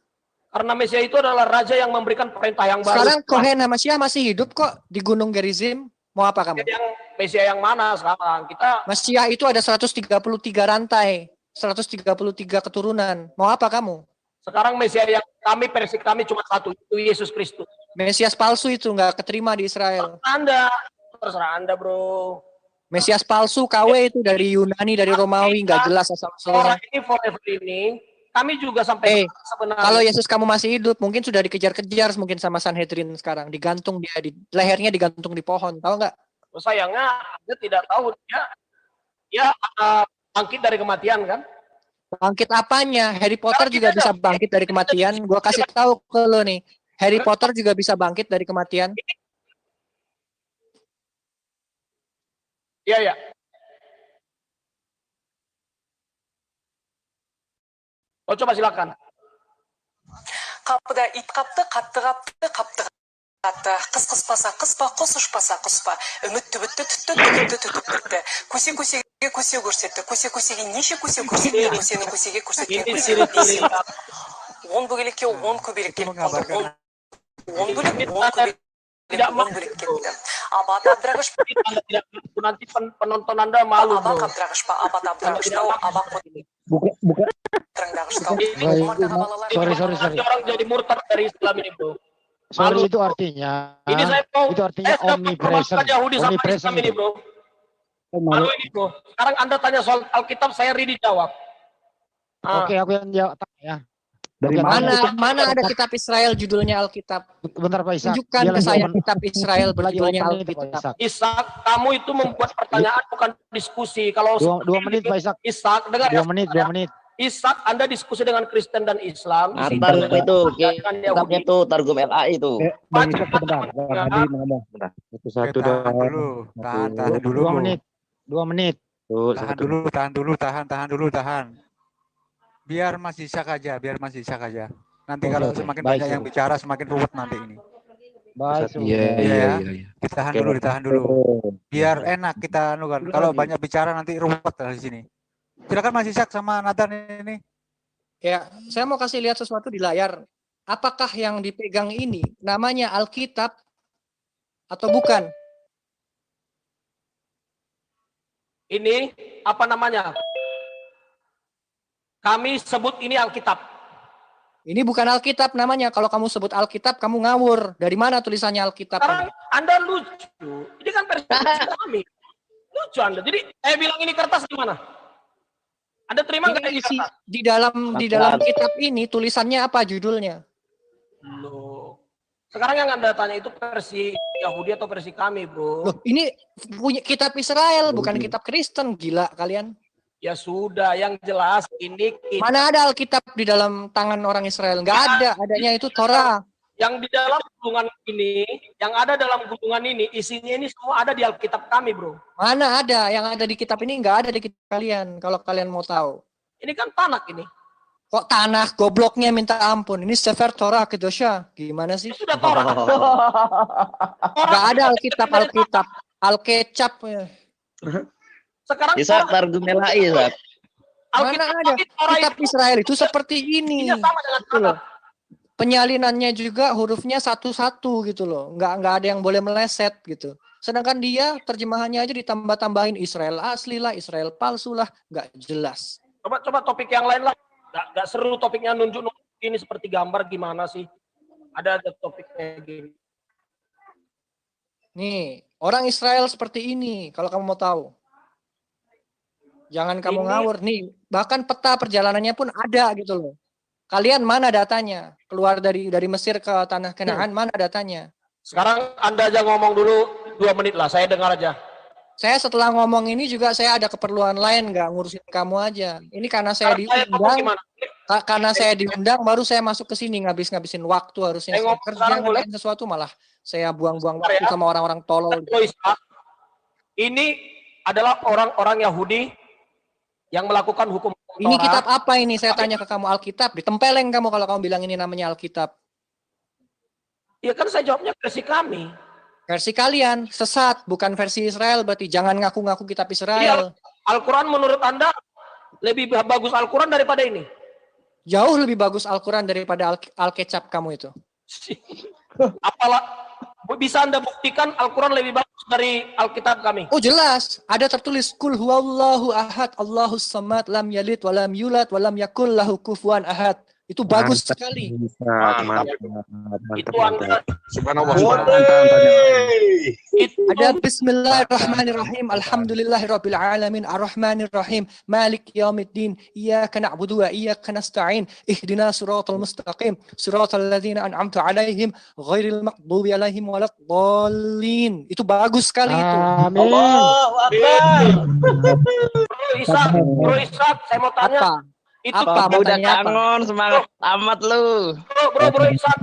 Karena Mesias itu adalah raja yang memberikan perintah yang baru. Sekarang Kohen Masiah masih hidup kok di Gunung Gerizim. Mau apa kamu? Yang Mesias yang mana sekarang? Kita Masiah itu ada 133 rantai, 133 keturunan. Mau apa kamu? sekarang Mesias yang versi kami cuma satu, itu Yesus Kristus. Mesias palsu itu nggak keterima di Israel. Terserah Anda, bro. Mesias palsu KW itu dari Yunani, dari Romawi, nggak jelas asal-usulnya. Orang ini forever ini, kami juga sampai sebenarnya. Kalau Yesus kamu masih hidup, mungkin sudah dikejar-kejar mungkin sama Sanhedrin sekarang. Digantung dia, lehernya digantung di pohon, tahu nggak? Sayangnya Anda tidak tahu dia bangkit dari kematian kan? Bangkit apanya? Harry Potter juga bisa bangkit dari kematian. Gua kasih tahu ke lo nih. Harry Potter juga bisa bangkit dari kematian. Iya, ya. Oh, coba silakan. Kapıda it kaptı, kaptı, Қыс-қыспаса қыспа, құс ұшпаса құспа. Үмітті бүтті, түтті бітті. Көсе-көсеге көсе көрсетті. Көсе-көсеге неше көсе көрсетті. Көсені көсеге көрсеткен көсе. 10 бөгелекке 10 көбелек келіп қалды. 10 бөлек 10 көбелек. Tidak kettu. Abad Abdragash Nanti penonton Anda malu, bro. Abad Abdragash Pak, Abad Abdragash tahu Abad Bukan. Sorry. Orang jadi murtad dari Islam ini, bro. Sorry, itu artinya. Ini saya mau. Itu artinya omnipresent. Yahudi sama Omnipresent Islam ini, bro. Malu ini, bro. Sekarang Anda tanya soal Alkitab, saya ready jawab. Oke, aku yang jawab ya. Dari mana ada kitab Israel judulnya Alkitab? Bentar Pak Ishak. Tunjukkan ke saya kitab Israel berjudulnya Alkitab. Ishak, kamu itu membuat pertanyaan bukan diskusi. Kalau 2 menit Pak Ishak. Ishak, dengar 2 menit. Ishak, Anda diskusi dengan Kristen dan Islam. Targum itu, kitabnya itu Targum LA itu. Bang Ishak sebentar. Nanti ngomong. Bentar. Satu tahan dulu. 2 menit. 2 menit. Tahan dulu. Biar Mas Ishak aja. Nanti kalau semakin banyak yang bicara, semakin ruwet nanti ini. Baik. Iya. Ditahan dulu. Biar enak kita kan. Kalau banyak bicara nanti ruwet di sini. Silakan Mas Ishak sama Nathan ini. Ya, saya mau kasih lihat sesuatu di layar. Apakah yang dipegang ini namanya Alkitab atau bukan? Ini apa namanya? Kami sebut ini Alkitab. Ini bukan Alkitab namanya. Kalau kamu sebut Alkitab, kamu ngawur. Dari mana tulisannya Alkitab? Sekarang Anda lucu. Ini kan versi kami. Lucu Anda. Jadi saya bilang ini kertas di mana? Anda terima nggak ini kertas? Di dalam kitab ini tulisannya apa judulnya? Loh. Sekarang yang Anda tanya itu versi Yahudi atau versi kami, bro? Loh, ini punya kitab Israel, bukan kitab Kristen. Gila kalian. Ya sudah, yang jelas ini mana ada Alkitab di dalam tangan orang Israel? Nggak ada, adanya itu Torah. Yang di dalam gulungan ini, yang ada dalam gulungan ini, isinya ini semua ada di Alkitab kami, bro. Mana ada? Yang ada di kitab ini nggak ada di kitab kalian, kalau kalian mau tahu. Ini kan tanah ini. Kok tanah? Gobloknya minta ampun. Ini Sefer Torah Kedosha. Gimana sih? Ini sudah Torah. Nggak ada Alkitab. Alkecap. Sekarang Ishak Targum LA, Ishak. Mana ada kitab Israel itu seperti ini. Sama dengan gitu loh. Penyalinannya juga hurufnya satu-satu gitu loh. Nggak ada yang boleh meleset gitu. Sedangkan dia terjemahannya aja ditambah-tambahin Israel asli lah, Israel palsu lah, nggak jelas. Coba topik yang lain lah. Nggak seru topiknya nunjuk ini seperti gambar gimana sih? Ada topiknya gini. Nih, orang Israel seperti ini kalau kamu mau tahu. Jangan kamu ngawur nih, bahkan peta perjalanannya pun ada gitu loh. Kalian mana datanya? Keluar dari Mesir ke tanah Kanaan, mana datanya? Sekarang Anda aja ngomong dulu 2 menit lah, saya dengar aja. Saya setelah ngomong ini juga saya ada keperluan lain, nggak ngurusin kamu aja. Ini karena saya diundang, karena saya diundang baru saya masuk ke sini ngabisin waktu, harusnya saya kerja ngerjain sesuatu malah saya buang-buang waktu sama orang-orang tolol. Ini adalah orang-orang Yahudi yang melakukan hukum Taurat. Ini kitab apa ini? Saya tanya ke kamu, Alkitab. Ditempeleng kamu kalau kamu bilang ini namanya Alkitab. Ya kan saya jawabnya versi kami. Versi kalian sesat, bukan versi Israel. Berarti jangan ngaku-ngaku kitab Iya, Israel. Al-Quran menurut Anda lebih bagus Al-Quran daripada ini? Jauh lebih bagus Al-Quran daripada Alkecap kamu itu. Apalah bisa Anda buktikan Al-Quran lebih bagus dari Alkitab kami? Oh jelas, ada tertulis Qul huwallahu ahad, Allahus samad, lam yalid walam yulad walam yakul lahu kufuwan ahad. Itu bagus sekali. Itu Anda. Subhanallah. Ada Bismillahirrahmanirrahim, Alhamdulillahirabbil alamin, Arrahmanirrahim, Malik yaumiddin, Iyyaka na'budu wa iyyaka nasta'in, Ihdinas siratal mustaqim, siratal ladzina an'amta 'alaihim, ghairil maghdubi 'alaihim waladdallin. Itu bagus sekali itu. Amin. Allahu Akbar. Bro Ishak, saya mau tanya. Apa? Itu Apa? Mau Udah tanya apa? kangen semangat amat lu. Bro Ishak,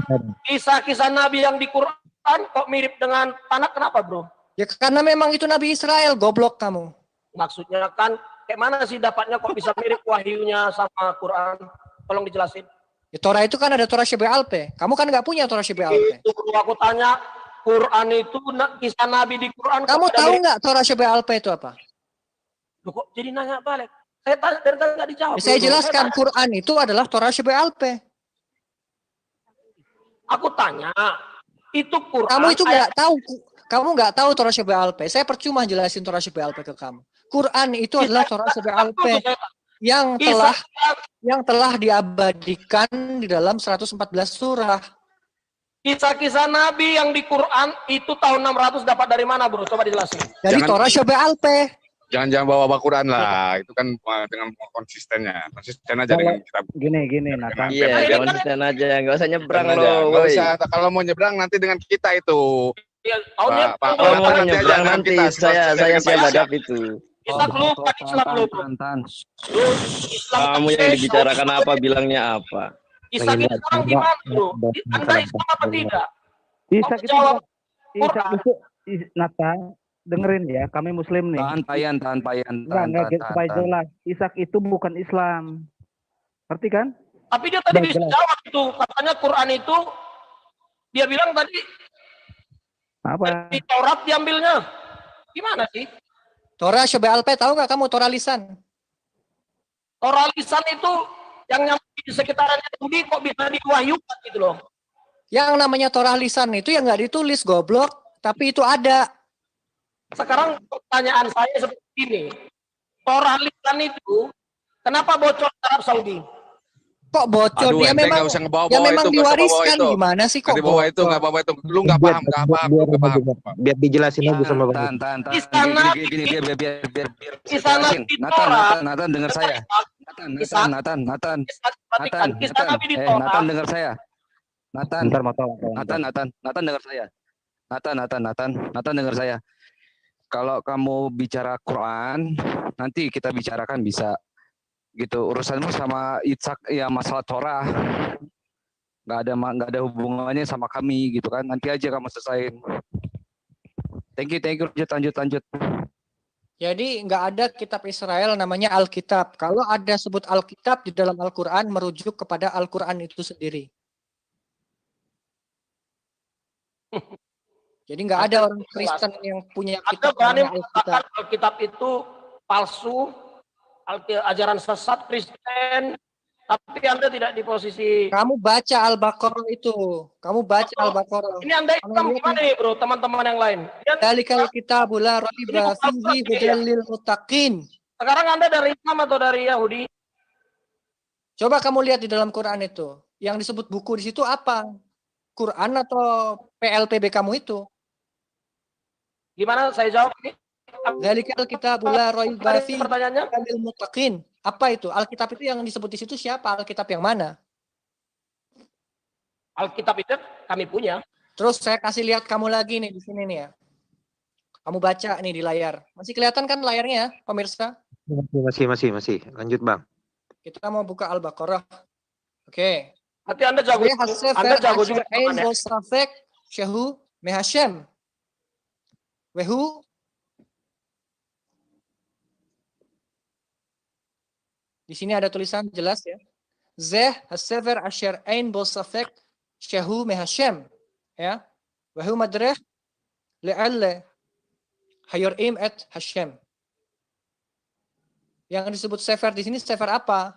kisah-kisah Nabi yang di Quran kok mirip dengan Tanak, kenapa bro? Ya karena memang itu Nabi Israel, goblok kamu. Maksudnya kan kayak mana sih dapatnya kok bisa mirip wahyunya sama Quran? Tolong dijelasin. Ya, Torah itu kan ada Torah Shebeh Alpe. Kamu kan nggak punya Torah Shebeh Alpe. Itu kalau aku tanya, Quran itu kisah Nabi di Quran. Kamu tahu nggak Torah Shebeh Alpe itu apa? Loh, kok jadi nanya balik? Saya tanya dari tadi nggak dijawab. Ya, saya Bro. jelaskan Saya Quran itu adalah Torah Shebeh Alpe. aku tanya, itu Quran. Kamu itu nggak tahu. Kamu nggak tahu Torah Shebeh Alpe. Saya percuma jelasin Torah Shebeh Alpe ke kamu. Quran itu adalah Torah Shebeh Alpe yang telah diabadikan di dalam 114 surah. Kisah-kisah Nabi yang di Quran itu tahun 600 dapat dari mana bro? Coba dijelasin. Dari Torah Shebeh Alpe. Jangan bawa Quran lah, itu kan dengan konsistennya, konsisten aja dengan kita. Gini, Nathan. Iya, konsisten aja, nggak usah nyebrang Nggak lo. usah, kalau mau nyebrang nanti dengan kita itu. Ya, tahunnya Kalau mau nyebrang nanti saya siap hadap itu. Islam lu, Islam lu. Kamu yang dibicarakan apa, bilangnya apa? Kisah-kisah sekarang gimana bro? Anda Islam apa tidak? Isak itu Jawab. Nathan, dengerin ya, kami Muslim nih. Tahan payan. Enggak, supaya jelas. Isak itu bukan Islam. Ngerti kan? Tapi dia tadi Udah bisa jelas. jawab itu. Katanya Quran itu, dia bilang tadi, Apa? di Taurat diambilnya. Gimana sih? Torah Shebeh Alpe tahu nggak kamu Torah lisan? Torah lisan itu yang nyampe di sekitaran Yahudi kok bisa diwahyukan gitu loh. Yang namanya Torah lisan itu yang nggak ditulis goblok, tapi itu ada. Sekarang pertanyaan saya seperti ini. Torah lisan itu kenapa bocor ke Arab Saudi? Kok bocor? Aduh, Dia ente memang nggak usah ngebawa-bawa dia memang itu, nggak usah bawa diwariskan itu. gimana sih kok? Nggak dibawa itu, bocor? nggak bawa itu. Lu nggak paham. Biar dijelasin aja sama Bang. Tahan. Istana Gini, biar Istana jelasin. di Torah. Nathan, dengar saya. Nathan. Perhatikan, kisah Nabi di Torah. Nathan, dengar saya. Nathan, Bentar, mau tahu. Nathan dengar saya. Nathan dengar saya. Kalau kamu bicara Quran, nanti kita bicarakan bisa gitu. Urusanmu sama Itzhak ya masalah Torah. Nggak ada hubungannya sama kami gitu kan. Nanti aja kamu selesaiin. Thank you. Lanjut. Jadi nggak ada kitab Israel namanya Alkitab. Kalau ada sebut Alkitab di dalam Al-Quran merujuk kepada Al-Quran itu sendiri. Jadi nggak ada orang Kristen yang punya Anda kitab berani namanya Alkitab. mengatakan Alkitab itu palsu, ajaran sesat Kristen, tapi Anda tidak di posisi. Kamu baca Al-Baqarah itu. Kamu baca Al-Baqarah. Ini Anda Islam gimana nih bro, teman-teman yang lain? Dalikal kitabul la raiba fihi hudal lil muttaqin. Sekarang Anda dari Islam atau dari Yahudi? Coba kamu lihat di dalam Quran itu. Yang disebut buku di situ apa? Quran atau PLPB kamu itu? Gimana saya jawab ini? Dalikal kitabul la raiba fihi Pertanyaannya? hudal lil muttaqin. Apa itu? Alkitab itu yang disebut di situ siapa? Alkitab yang mana? Alkitab itu kami punya. Terus saya kasih lihat kamu lagi nih di sini nih ya. Kamu baca nih di layar. Masih kelihatan kan layarnya, pemirsa? Masih. Lanjut, Bang. Kita mau buka Al-Baqarah. Oke. Hati Anda jago. Anda jago juga. Ain Bosrafek Shehu Mehashem. Wehu. Di sini ada tulisan jelas ya. Zeh hasever asher ain Bosrafek Shehu Mehashem. Ya. Wehu madreh le'alle hayor im et Hashem. Yang disebut sefer di sini sefer apa?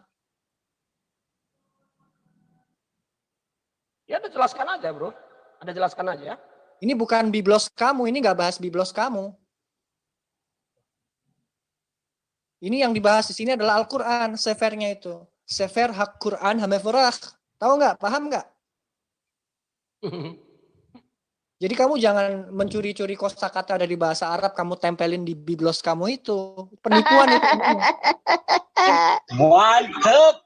Ya, Anda jelaskan aja, bro. Anda jelaskan aja. Ini bukan biblos kamu, ini nggak bahas biblos kamu. Ini yang dibahas di sini adalah Al-Quran, sefernya itu. Sefer hak Quran hamefurah. Tahu nggak? Paham nggak? Jadi kamu jangan mencuri-curi kosakata dari bahasa Arab, kamu tempelin di biblos kamu itu. Penipuan itu. Mantap.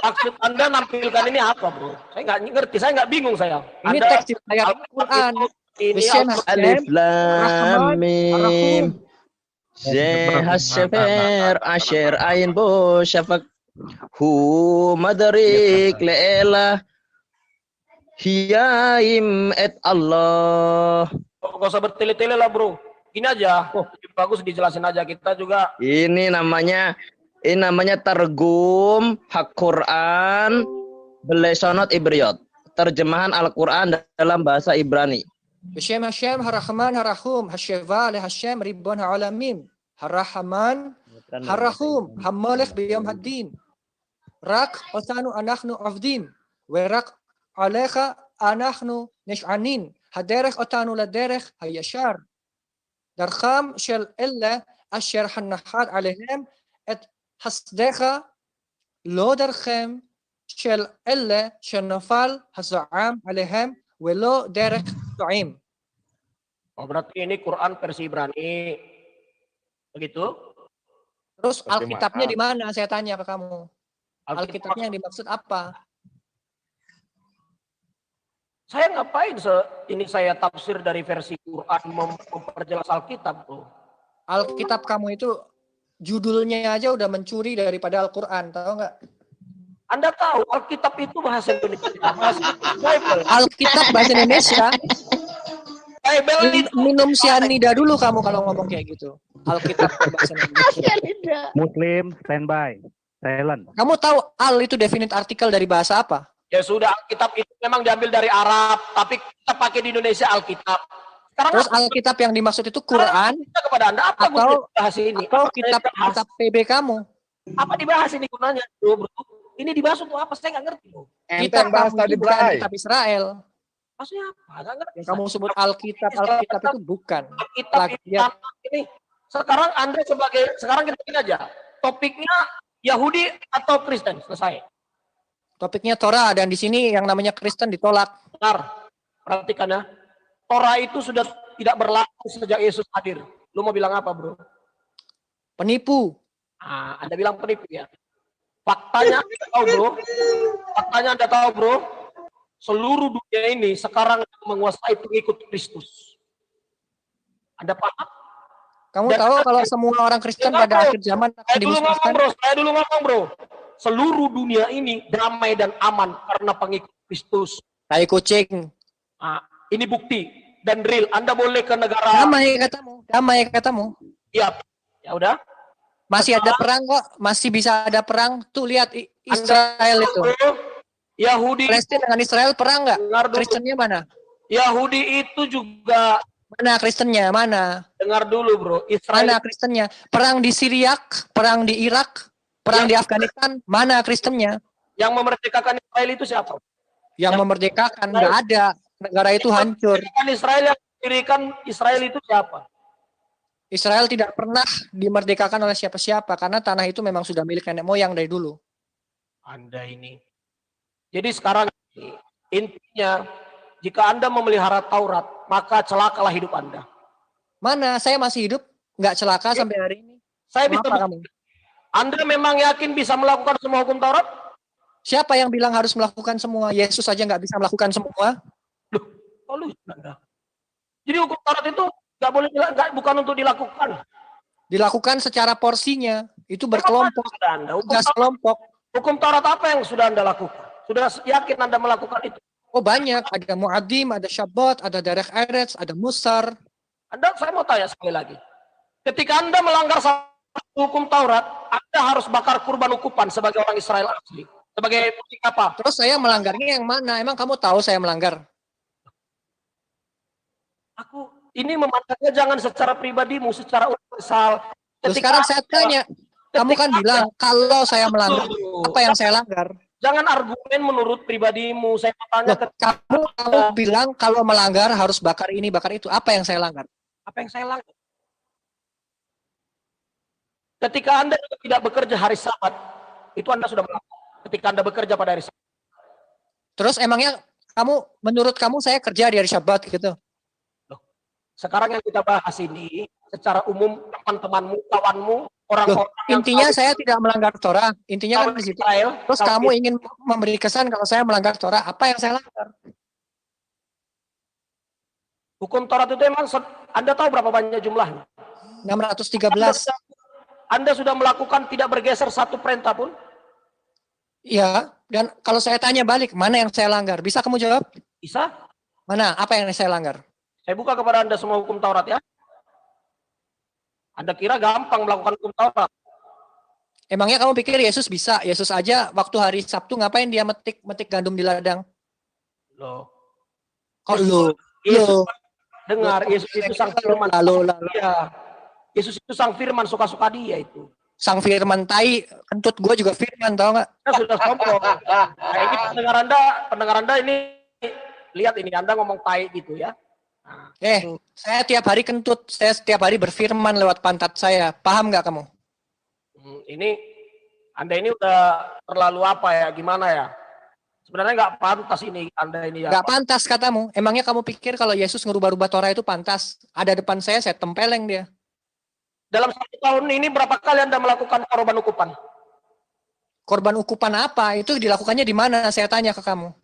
Maksud Anda nampilkan ini apa, bro? Saya nggak ngerti, saya nggak bingung saya. Ini Anda, teks di ayat Al-Quran. ini Alif Lam Mim. Zeh hasefer asher ain bo syafak hu madarik le'elah hiyaim et Allah. Gak usah bertele-tele lah, bro. Gini aja. Lebih bagus dijelasin aja, kita juga. Ini namanya targum hak Quran belesonot Ibriyot. Terjemahan Al-Quran dalam bahasa Ibrani. Bishem Hashem Harahman Harahum Hasheva le Hashem Ribbon Ha'alamim Harahman Harahum Hammalek biyam haddin Rak otanu anachnu avdim Werak alecha anachnu nish'anin Haderech otanu laderech hayashar Darkham shel ella asher hannahad alehem et hasdecha lo darkhem shel ella shenafal haza'am alehem Welo derek tu'im. Oh, berarti ini Quran versi Ibrani. Begitu? Terus Alkitabnya di mana? Saya tanya ke kamu. Alkitabnya yang dimaksud apa? Saya ngapain ini saya tafsir dari versi Quran memperjelas Alkitab, bro. Alkitab kamu itu judulnya aja udah mencuri daripada Al-Quran, tahu nggak? Anda tahu Alkitab itu bahasa Indonesia. Bible. Alkitab bahasa Indonesia. Bible itu Minum cyanida dulu kamu kalau ngomong kayak gitu. Alkitab bahasa Indonesia. Muslim standby, silent. Kamu tahu al itu definite artikel dari bahasa apa? Ya sudah, Alkitab itu memang diambil dari Arab, tapi kita pakai di Indonesia Alkitab. Sekarang Terus Alkitab yang dimaksud itu Quran kepada Anda apa atau bahas ini? Atau kitab PB kamu? Apa dibahas ini gunanya, bro? Ini dibahas untuk apa? Saya nggak ngerti, bro. Kitab bahas kamu tadi, itu bukan Bray. kitab Israel. Maksudnya apa? Nggak ngerti. Yang kamu sebut Alkitab itu bukan. Alkitab Plagiat. ini. Sekarang Anda sekarang kita bikin aja. Topiknya Yahudi atau Kristen, selesai. Topiknya Torah dan di sini yang namanya Kristen ditolak. Benar. Perhatikan ya. Torah itu sudah tidak berlaku sejak Yesus hadir. Lu mau bilang apa, bro? Penipu. Ah, Anda bilang penipu ya. Faktanya Anda tahu, bro. Faktanya Anda tahu, bro. Seluruh dunia ini sekarang menguasai pengikut Kristus. Anda paham? Kamu tahu kalau semua orang Kristen pada akhir zaman akan dimusnahkan? Saya dulu ngomong, bro. Seluruh dunia ini damai dan aman karena pengikut Kristus. Tai kucing. Nah, ini bukti dan real. Anda boleh ke negara. Damai katamu. Iya. Ya udah. Masih ada perang kok, masih bisa ada perang. Tuh lihat Israel itu. Yahudi. Palestina dengan Israel perang nggak? Kristennya mana? Yahudi itu juga. Mana Kristennya? Mana? Dengar dulu, bro. Israel. Mana Kristennya? Perang di Syria, perang di Irak, perang di Afghanistan. Mana Kristennya? Yang memerdekakan Israel itu siapa? Yang memerdekakan nggak ada. Negara itu hancur. Israel yang mendirikan Israel itu siapa? Israel tidak pernah dimerdekakan oleh siapa-siapa karena tanah itu memang sudah milik nenek moyang dari dulu. Anda ini. Jadi sekarang intinya jika Anda memelihara Taurat, maka celakalah hidup Anda. Mana? Saya masih hidup, nggak celaka sampai hari ini. Saya bisa. Kamu? Anda memang yakin bisa melakukan semua hukum Taurat? Siapa yang bilang harus melakukan semua? Yesus saja nggak bisa melakukan semua. Loh, Anda. Jadi hukum Taurat itu Nggak boleh, bukan untuk dilakukan. Dilakukan secara porsinya. Itu berkelompok. Sudah Anda, Tugas kelompok. hukum Taurat apa yang sudah Anda lakukan? Sudah yakin Anda melakukan itu? Oh banyak. Ada mu'adim, ada syabat, ada derek eretz, ada musar. Saya mau tanya sekali lagi. Ketika Anda melanggar hukum Taurat, Anda harus bakar kurban ukupan sebagai orang Israel asli. Sebagai bukti apa? Terus saya melanggarnya yang mana? Emang kamu tahu saya melanggar? Ini memandangnya jangan secara pribadimu, secara universal. Terus sekarang saya tanya, kamu kan bilang kalau saya melanggar, apa yang saya langgar? Jangan argumen menurut pribadimu. Saya tanya kamu bilang kalau melanggar harus bakar ini, bakar itu. Apa yang saya langgar? Apa yang saya langgar? Ketika Anda tidak bekerja hari Sabat, itu Anda sudah melanggar. Ketika Anda bekerja pada hari Sabat. Terus emangnya menurut kamu saya kerja di hari Sabat gitu? Sekarang yang kita bahas ini secara umum teman-temanmu, kawanmu, orang-orang intinya saya tidak melanggar Torah. Intinya kan di situ. Terus kamu ingin memberi kesan kalau saya melanggar Torah. Apa yang saya langgar? Hukum Taurat itu emang Anda tahu berapa banyak jumlahnya? 613. Anda sudah melakukan tidak bergeser satu perintah pun? Iya. Dan kalau saya tanya balik, mana yang saya langgar? Bisa kamu jawab? Bisa. Mana? Apa yang saya langgar? Saya buka kepada Anda semua hukum Taurat ya. Anda kira gampang melakukan hukum Taurat? Emangnya kamu pikir Yesus bisa? Yesus aja waktu hari Sabtu ngapain dia metik gandum di ladang? Loh. Kok lo? Yesus dengar, Yesus itu sang firman. Iya. Yesus itu sang firman, suka-suka dia itu. Sang firman tai, kentut gue juga firman, tau nggak? Sudah sombong. Nah, ini pendengar Anda ini lihat ini Anda ngomong tai gitu ya. Saya tiap hari kentut, saya setiap hari berfirman lewat pantat saya. Paham nggak kamu? Ini Anda ini udah terlalu apa ya? Gimana ya? Sebenarnya nggak pantas ini Anda ini ya. Nggak pantas katamu. Emangnya kamu pikir kalau Yesus ngerubah-rubah Torah itu pantas? Ada depan saya tempeleng dia. Dalam 1 tahun ini berapa kali Anda melakukan korban ukupan? Korban ukupan apa? Itu dilakukannya di mana? Saya tanya ke kamu.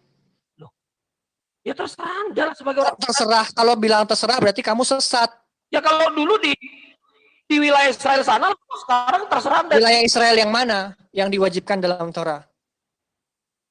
Ya terserah Anda sebagai orang. Terserah. Kalau bilang terserah berarti kamu sesat. Ya kalau dulu di wilayah Israel sana, sekarang terserah Anda. Wilayah Israel yang mana yang diwajibkan dalam Torah?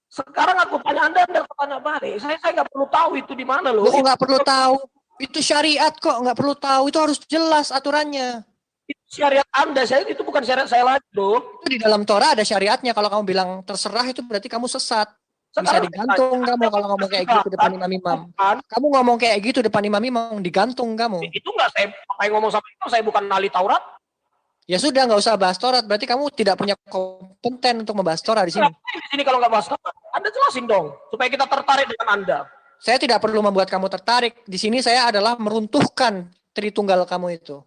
Sekarang aku tanya Anda tanya balik. Saya nggak perlu tahu itu di mana loh. Nggak perlu tahu. Itu syariat kok, nggak perlu tahu. Itu harus jelas aturannya. Itu syariat Anda, itu bukan syariat saya lagi loh. Itu di dalam Torah ada syariatnya. Kalau kamu bilang terserah itu berarti kamu sesat. Bisa digantung kamu kalau ngomong kayak gitu depan imam-imam. Kamu ngomong kayak gitu depan imam-imam, digantung kamu. Itu nggak saya ngomong sampai itu, saya bukan ahli Taurat. Ya sudah, nggak usah bahas Taurat. Berarti kamu tidak punya kompeten untuk membahas Taurat di sini. Di sini kalau nggak bahas Taurat, Anda jelasin dong supaya kita tertarik dengan Anda. Saya tidak perlu membuat kamu tertarik. Di sini saya adalah meruntuhkan Tritunggal kamu itu.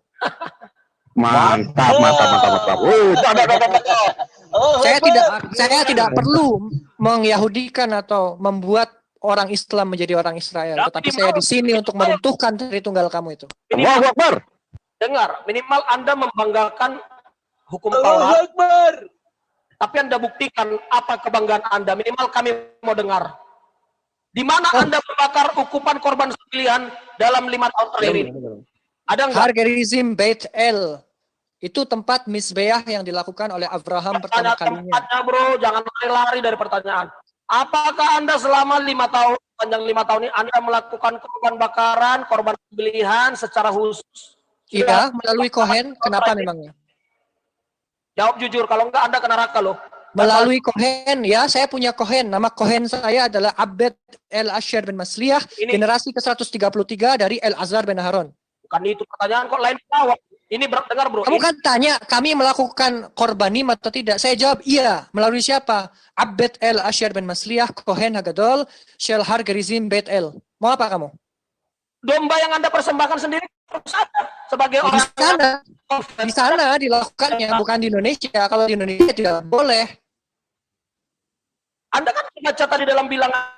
Mantap. Saya tidak perlu mengyahudikan atau membuat orang Islam menjadi orang Israel. Tetapi saya di sini untuk meruntuhkan Tritunggal kamu itu. Allahu Akbar. Dengar, minimal Anda membanggakan hukum Taurat. Tapi Anda buktikan apa kebanggaan Anda. Minimal kami mau dengar. Di mana Anda membakar ukupan korban sembelihan dalam 5 tahun terakhir ini? Ada enggak? Har Gerizim Beit El. Itu tempat misbeah yang dilakukan oleh Abraham pertama kalinya. Tempatnya bro, jangan lari-lari dari pertanyaan. Apakah Anda selama 5 tahun, panjang 5 tahun ini, Anda melakukan korban bakaran, korban sembelihan secara khusus? Iya, melalui Kohen. Kenapa memangnya? Jawab jujur, kalau enggak Anda kena neraka loh. Melalui Kohen, ya saya punya Kohen. Nama Kohen saya adalah Abed El Asher bin Masliyah, generasi ke-133 dari El Azhar bin Harun. Bukan itu pertanyaan kok, lain jawab. Ini dengar bro. Kamu kan tanya, kami melakukan korbanim atau tidak? Saya jawab, iya. Melalui siapa? Abed El Asher bin Masliyah, Kohen Hagadol, Shel Har Gerizim Beit El. Mau apa kamu? Domba yang Anda persembahkan sendiri sebagai orang di sana dilakukannya, bukan di Indonesia. Kalau di Indonesia tidak boleh. Anda kan baca tadi dalam bilangan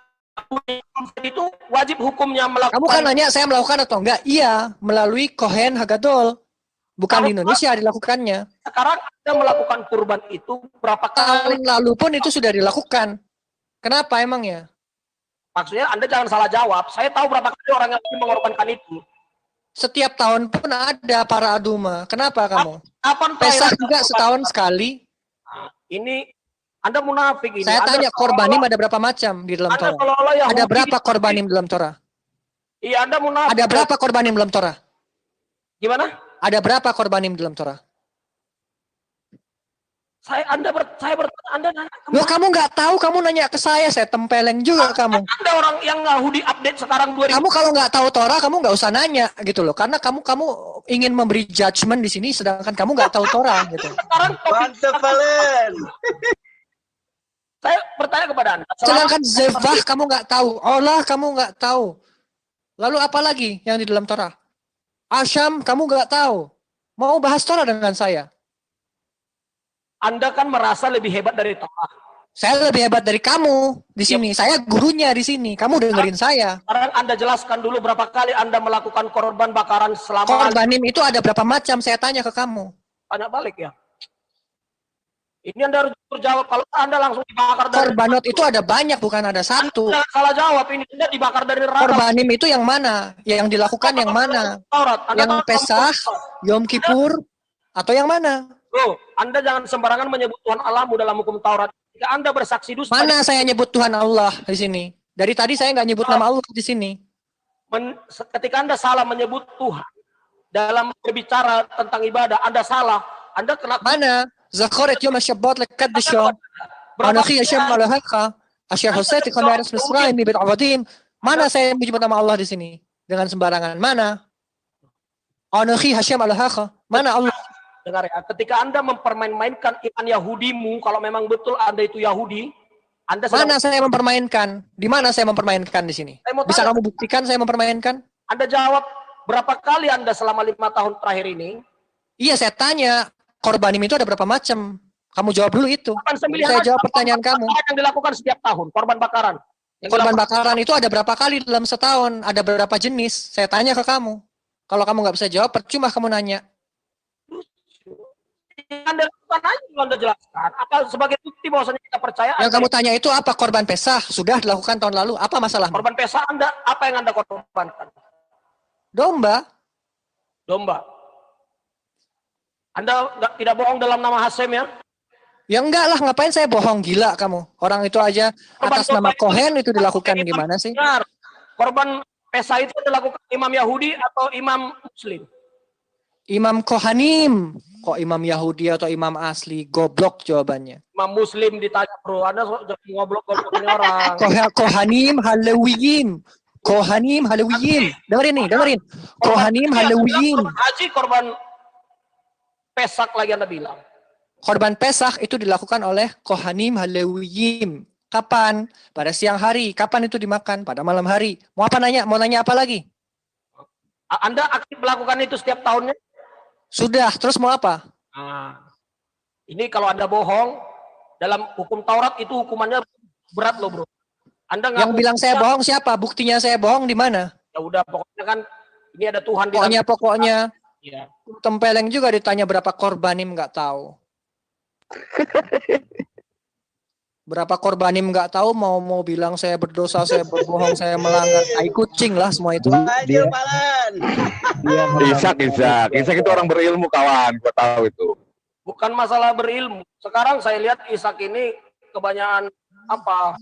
itu wajib hukumnya melakukan. Kamu kan nanya saya melakukan atau enggak? Iya, melalui Kohen Hagadol. Bukan di Indonesia dilakukannya. Sekarang Anda melakukan kurban itu berapa kali? Tahun lalu pun itu sudah dilakukan. Kenapa emangnya? Maksudnya Anda jangan salah jawab. Saya tahu berapa kali orang yang mengorbankan itu. Setiap tahun pun ada para aduma. Kenapa kamu? Kapan Pesah terakhir juga Anda setahun sekali. Ini Anda munafik ini. Saya Anda tanya korbanim ada berapa macam di dalam Anda Torah? seolah-olah Yahudi. Ada berapa korbanim dalam Torah? Iya, Anda munafik. Ada berapa korbanim dalam Torah? Gimana? Ada berapa korbanim dalam Torah? Anda bertanya, Anda nanya Loh, kamu nggak tahu, kamu nanya ke saya tempeleng juga kamu. Anda orang yang Yahudi update sekarang 2000. Kamu kalau nggak tahu Torah, kamu nggak usah nanya gitu loh. Karena kamu ingin memberi judgement di sini, sedangkan kamu nggak tahu Torah gitu. Sekarang Mantap, Valen. Saya bertanya kepada Anda. Sedangkan Zevah kamu nggak tahu, Allah kamu nggak tahu. Lalu apa lagi yang di dalam Torah? Asyam kamu nggak tahu. Mau bahas Torah dengan saya? Anda kan merasa lebih hebat dari Torah. Saya lebih hebat dari kamu di sini. Saya gurunya di sini. Kamu dengerin saya. Sekarang Anda jelaskan dulu berapa kali Anda melakukan korban bakaran selama. Korbanim itu ada berapa macam? Saya tanya ke kamu. Tanya balik ya. Ini Anda harus berjawab. Kalau Anda langsung dibakar dari Korbanot itu ada banyak, bukan ada satu. Anda salah jawab. Ini Anda dibakar dari neraka. Korbanim itu yang mana? Yang dilakukan yang mana? Taurat. Yang Pesah, Yom Kippur, atau yang mana? Loh, Anda jangan sembarangan menyebut Tuhan Allahmu dalam hukum Taurat. Jika Anda bersaksi dusta. Mana saya nyebut Tuhan Allah di sini? Dari tadi saya nggak nyebut nama Allah di sini. Ketika Anda salah menyebut Tuhan dalam berbicara tentang ibadah, Anda salah. Anda kena. Mana? Zakharat yom asyabat lekadisho. Anakhi Hashem alahaka. Asyar husayati kamaris misraim bibit awadim. Mana saya menyebut nama Allah di sini? Dengan sembarangan. Mana? Anakhi Hashem alahaka. Mana Allah? Dengar ya, ketika Anda mempermain-mainkan iman Yahudimu, kalau memang betul Anda itu Yahudi, Anda mana saya mempermainkan? Di mana saya mempermainkan di sini? Bisa kamu buktikan saya mempermainkan? Anda jawab berapa kali Anda selama 5 tahun terakhir ini? Iya, saya tanya, korbanim itu ada berapa macam? Kamu jawab dulu itu. Saya jawab pertanyaan kamu. Yang dilakukan setiap tahun, korban bakaran. Korban bakaran itu ada berapa kali dalam setahun? Ada berapa jenis? Saya tanya ke kamu. Kalau kamu nggak bisa jawab, percuma kamu nanya. Anda lakukan aja, Anda jelaskan. Apa sebagai bukti bahwasanya kita percaya? Yang kamu tanya itu apa? Korban Pesah sudah dilakukan tahun lalu. Apa masalah? Korban Pesah Anda, apa yang Anda korbankan? Domba. Domba. Anda tidak bohong dalam nama Hasem ya? Ya enggak lah, ngapain saya bohong, gila kamu. Orang itu aja atas nama Kohen itu dilakukan gimana sih? Benar. Korban Pesah itu dilakukan imam Yahudi atau imam Muslim? Imam Kohanim. Kok imam Yahudi atau imam asli? Goblok jawabannya. Imam Muslim ditanya, bro. Anda ngoblok-ngoblok ini orang. Kohanim Halewiyim. Kohanim Halewiyim. Dengerin nih, dengerin. Kohanim Halewiyim. Haji korban Pesak lagi Anda bilang. Korban Pesah itu dilakukan oleh Kohanim Halewiyim. Kapan? Pada siang hari. Kapan itu dimakan? Pada malam hari. Mau apa nanya? Mau nanya apa lagi? Anda aktif melakukan itu setiap tahunnya? Sudah, terus mau apa? Nah, ini kalau Anda bohong, dalam hukum Taurat itu hukumannya berat loh bro. Anda yang bilang saya bohong siapa? Buktinya saya bohong di mana? Ya udah, pokoknya kan ini ada Tuhan. Pokoknya. Ya. Tempeleng juga ditanya berapa korbanim nggak tahu. Berapa korbanim nggak tahu, mau bilang saya berdosa, saya berbohong, saya melanggar. Tai kucing lah semua itu. Ishak itu orang berilmu kawan, gua tahu itu. Bukan masalah berilmu. Sekarang saya lihat Ishak ini kebanyakan apa?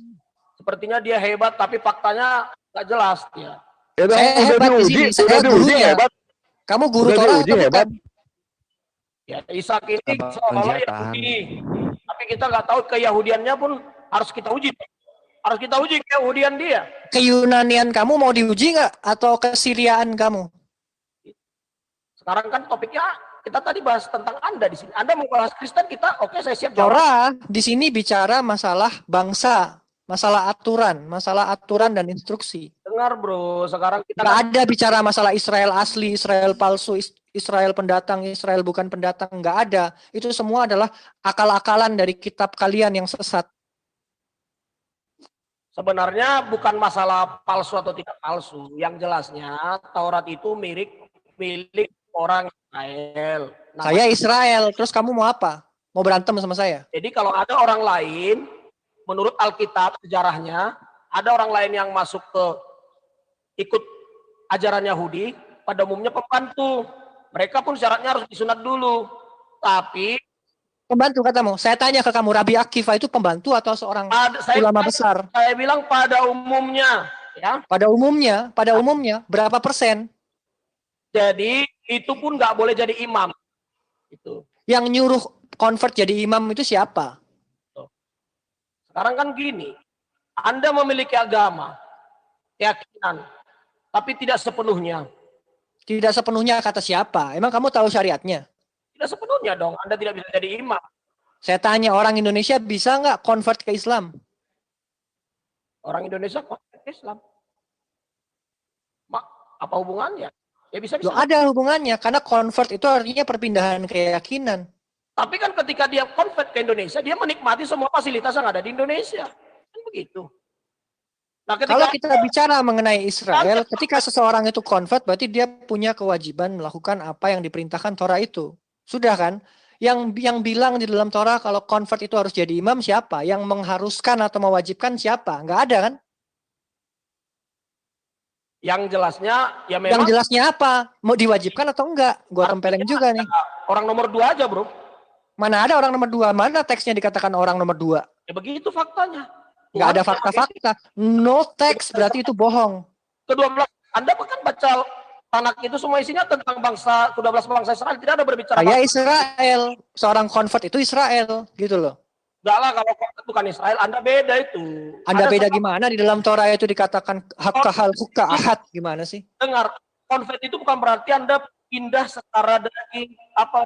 Sepertinya dia hebat, tapi faktanya nggak jelas dia. Ya, saya hebat di sini, saya gurunya. Hebat. Kamu guru Torah atau bukan? Ya, Ishak ini seolah-olah Yahudi. Tapi kita nggak tahu keyahudiannya pun harus kita uji. Harus kita uji keyahudian dia. Keyunanian kamu mau diuji nggak? Atau kesiriaan kamu? Sekarang kan topiknya kita tadi bahas tentang Anda di sini. Anda mau bahas Kristen, kita oke, saya siap jawab. Torah di sini bicara masalah bangsa, masalah aturan dan instruksi. Dengar bro, sekarang kita nggak ada bicara masalah Israel asli, Israel palsu, Israel pendatang, Israel bukan pendatang, nggak ada. Itu semua adalah akal-akalan dari kitab kalian yang sesat. Sebenarnya bukan masalah palsu atau tidak palsu. Yang jelasnya Taurat itu milik orang Israel. Saya Israel, terus kamu mau apa? Mau berantem sama saya? Jadi kalau ada orang lain, menurut Alkitab sejarahnya, ada orang lain yang masuk ke ikut ajaran Yahudi, pada umumnya pembantu. Mereka pun syaratnya harus disunat dulu. Tapi Pembantu katamu. Saya tanya ke kamu, Rabi Akifah itu pembantu atau seorang ulama besar? Saya bilang pada umumnya, ya. Pada umumnya berapa persen? Jadi itu pun nggak boleh jadi imam. Itu. Yang nyuruh convert jadi imam itu siapa? Sekarang kan gini, Anda memiliki agama, keyakinan, tapi tidak sepenuhnya. Tidak sepenuhnya kata siapa? Emang kamu tahu syariatnya? Tidak sepenuhnya dong, Anda tidak bisa jadi imam. Saya tanya, orang Indonesia bisa nggak convert ke Islam? Orang Indonesia convert ke Islam. Apa hubungannya? Ya bisa. Loh, ada hubungannya, karena convert itu artinya perpindahan keyakinan. Tapi kan ketika dia convert ke Indonesia, dia menikmati semua fasilitas yang ada di Indonesia. Kan begitu. Nah, kalau kita bicara mengenai Israel, ketika seseorang itu convert, berarti dia punya kewajiban melakukan apa yang diperintahkan Torah itu. Sudah kan? Yang bilang di dalam Torah kalau convert itu harus jadi imam siapa? Yang mengharuskan atau mewajibkan siapa? Nggak ada kan? Yang jelasnya ya memang. Yang jelasnya apa? Mau diwajibkan atau enggak? Gua tempeleng juga nih. Orang nomor 2 aja, Bro. Mana ada orang nomor 2? Mana teksnya dikatakan orang nomor 2? Ya begitu faktanya. Nggak ada fakta-fakta. No teks berarti itu bohong. Ke-12, Anda kan baca Tanak itu semua isinya tentang bangsa, 12 bangsa Israel. Tidak ada berbicara. Saya Israel. Seorang convert itu Israel. Gitu loh. Enggak lah, kalau convert bukan Israel, Anda beda itu. Anda beda gimana? Di dalam Torah itu dikatakan hakkahal hukka ahad. Gimana sih? Dengar, convert itu bukan berarti Anda pindah secara dari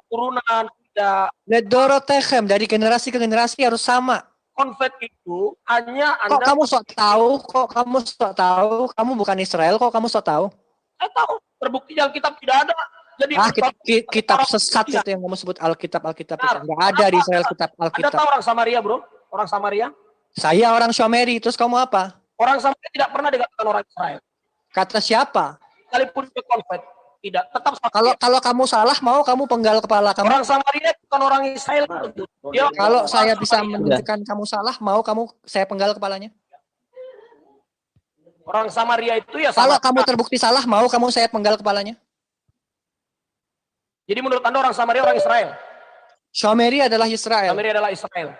turunan. Tidak. Ledorotechem, dari generasi ke generasi harus sama. Convert itu hanya Anda. Kok kamu sok tahu? Kamu bukan Israel, kok kamu sok tahu? Saya tahu, terbukti dalam kitab tidak ada. Jadi kitab sesat itu yang kamu sebut Alkitab itu. Nggak ada di Israel kitab Alkitab. Anda tahu orang Samaria, Bro? Orang Samaria? Saya orang Shomeri, terus kamu apa? Orang Samaria tidak pernah dikatakan orang Israel. Kata siapa? Sekalipun dia convert, tidak. Tetap kalau kamu salah, mau kamu penggal kepala kamu. Orang Samaria bukan orang Israel. Kalau saya bisa menunjukkan kamu salah, mau saya penggal kepalanya? Orang Samaria itu ya. Kalau kamu terbukti salah, mau kamu saya penggal kepalanya? Jadi menurut Anda orang Samaria orang Israel? Shomeri adalah Israel. Samaria adalah Israel.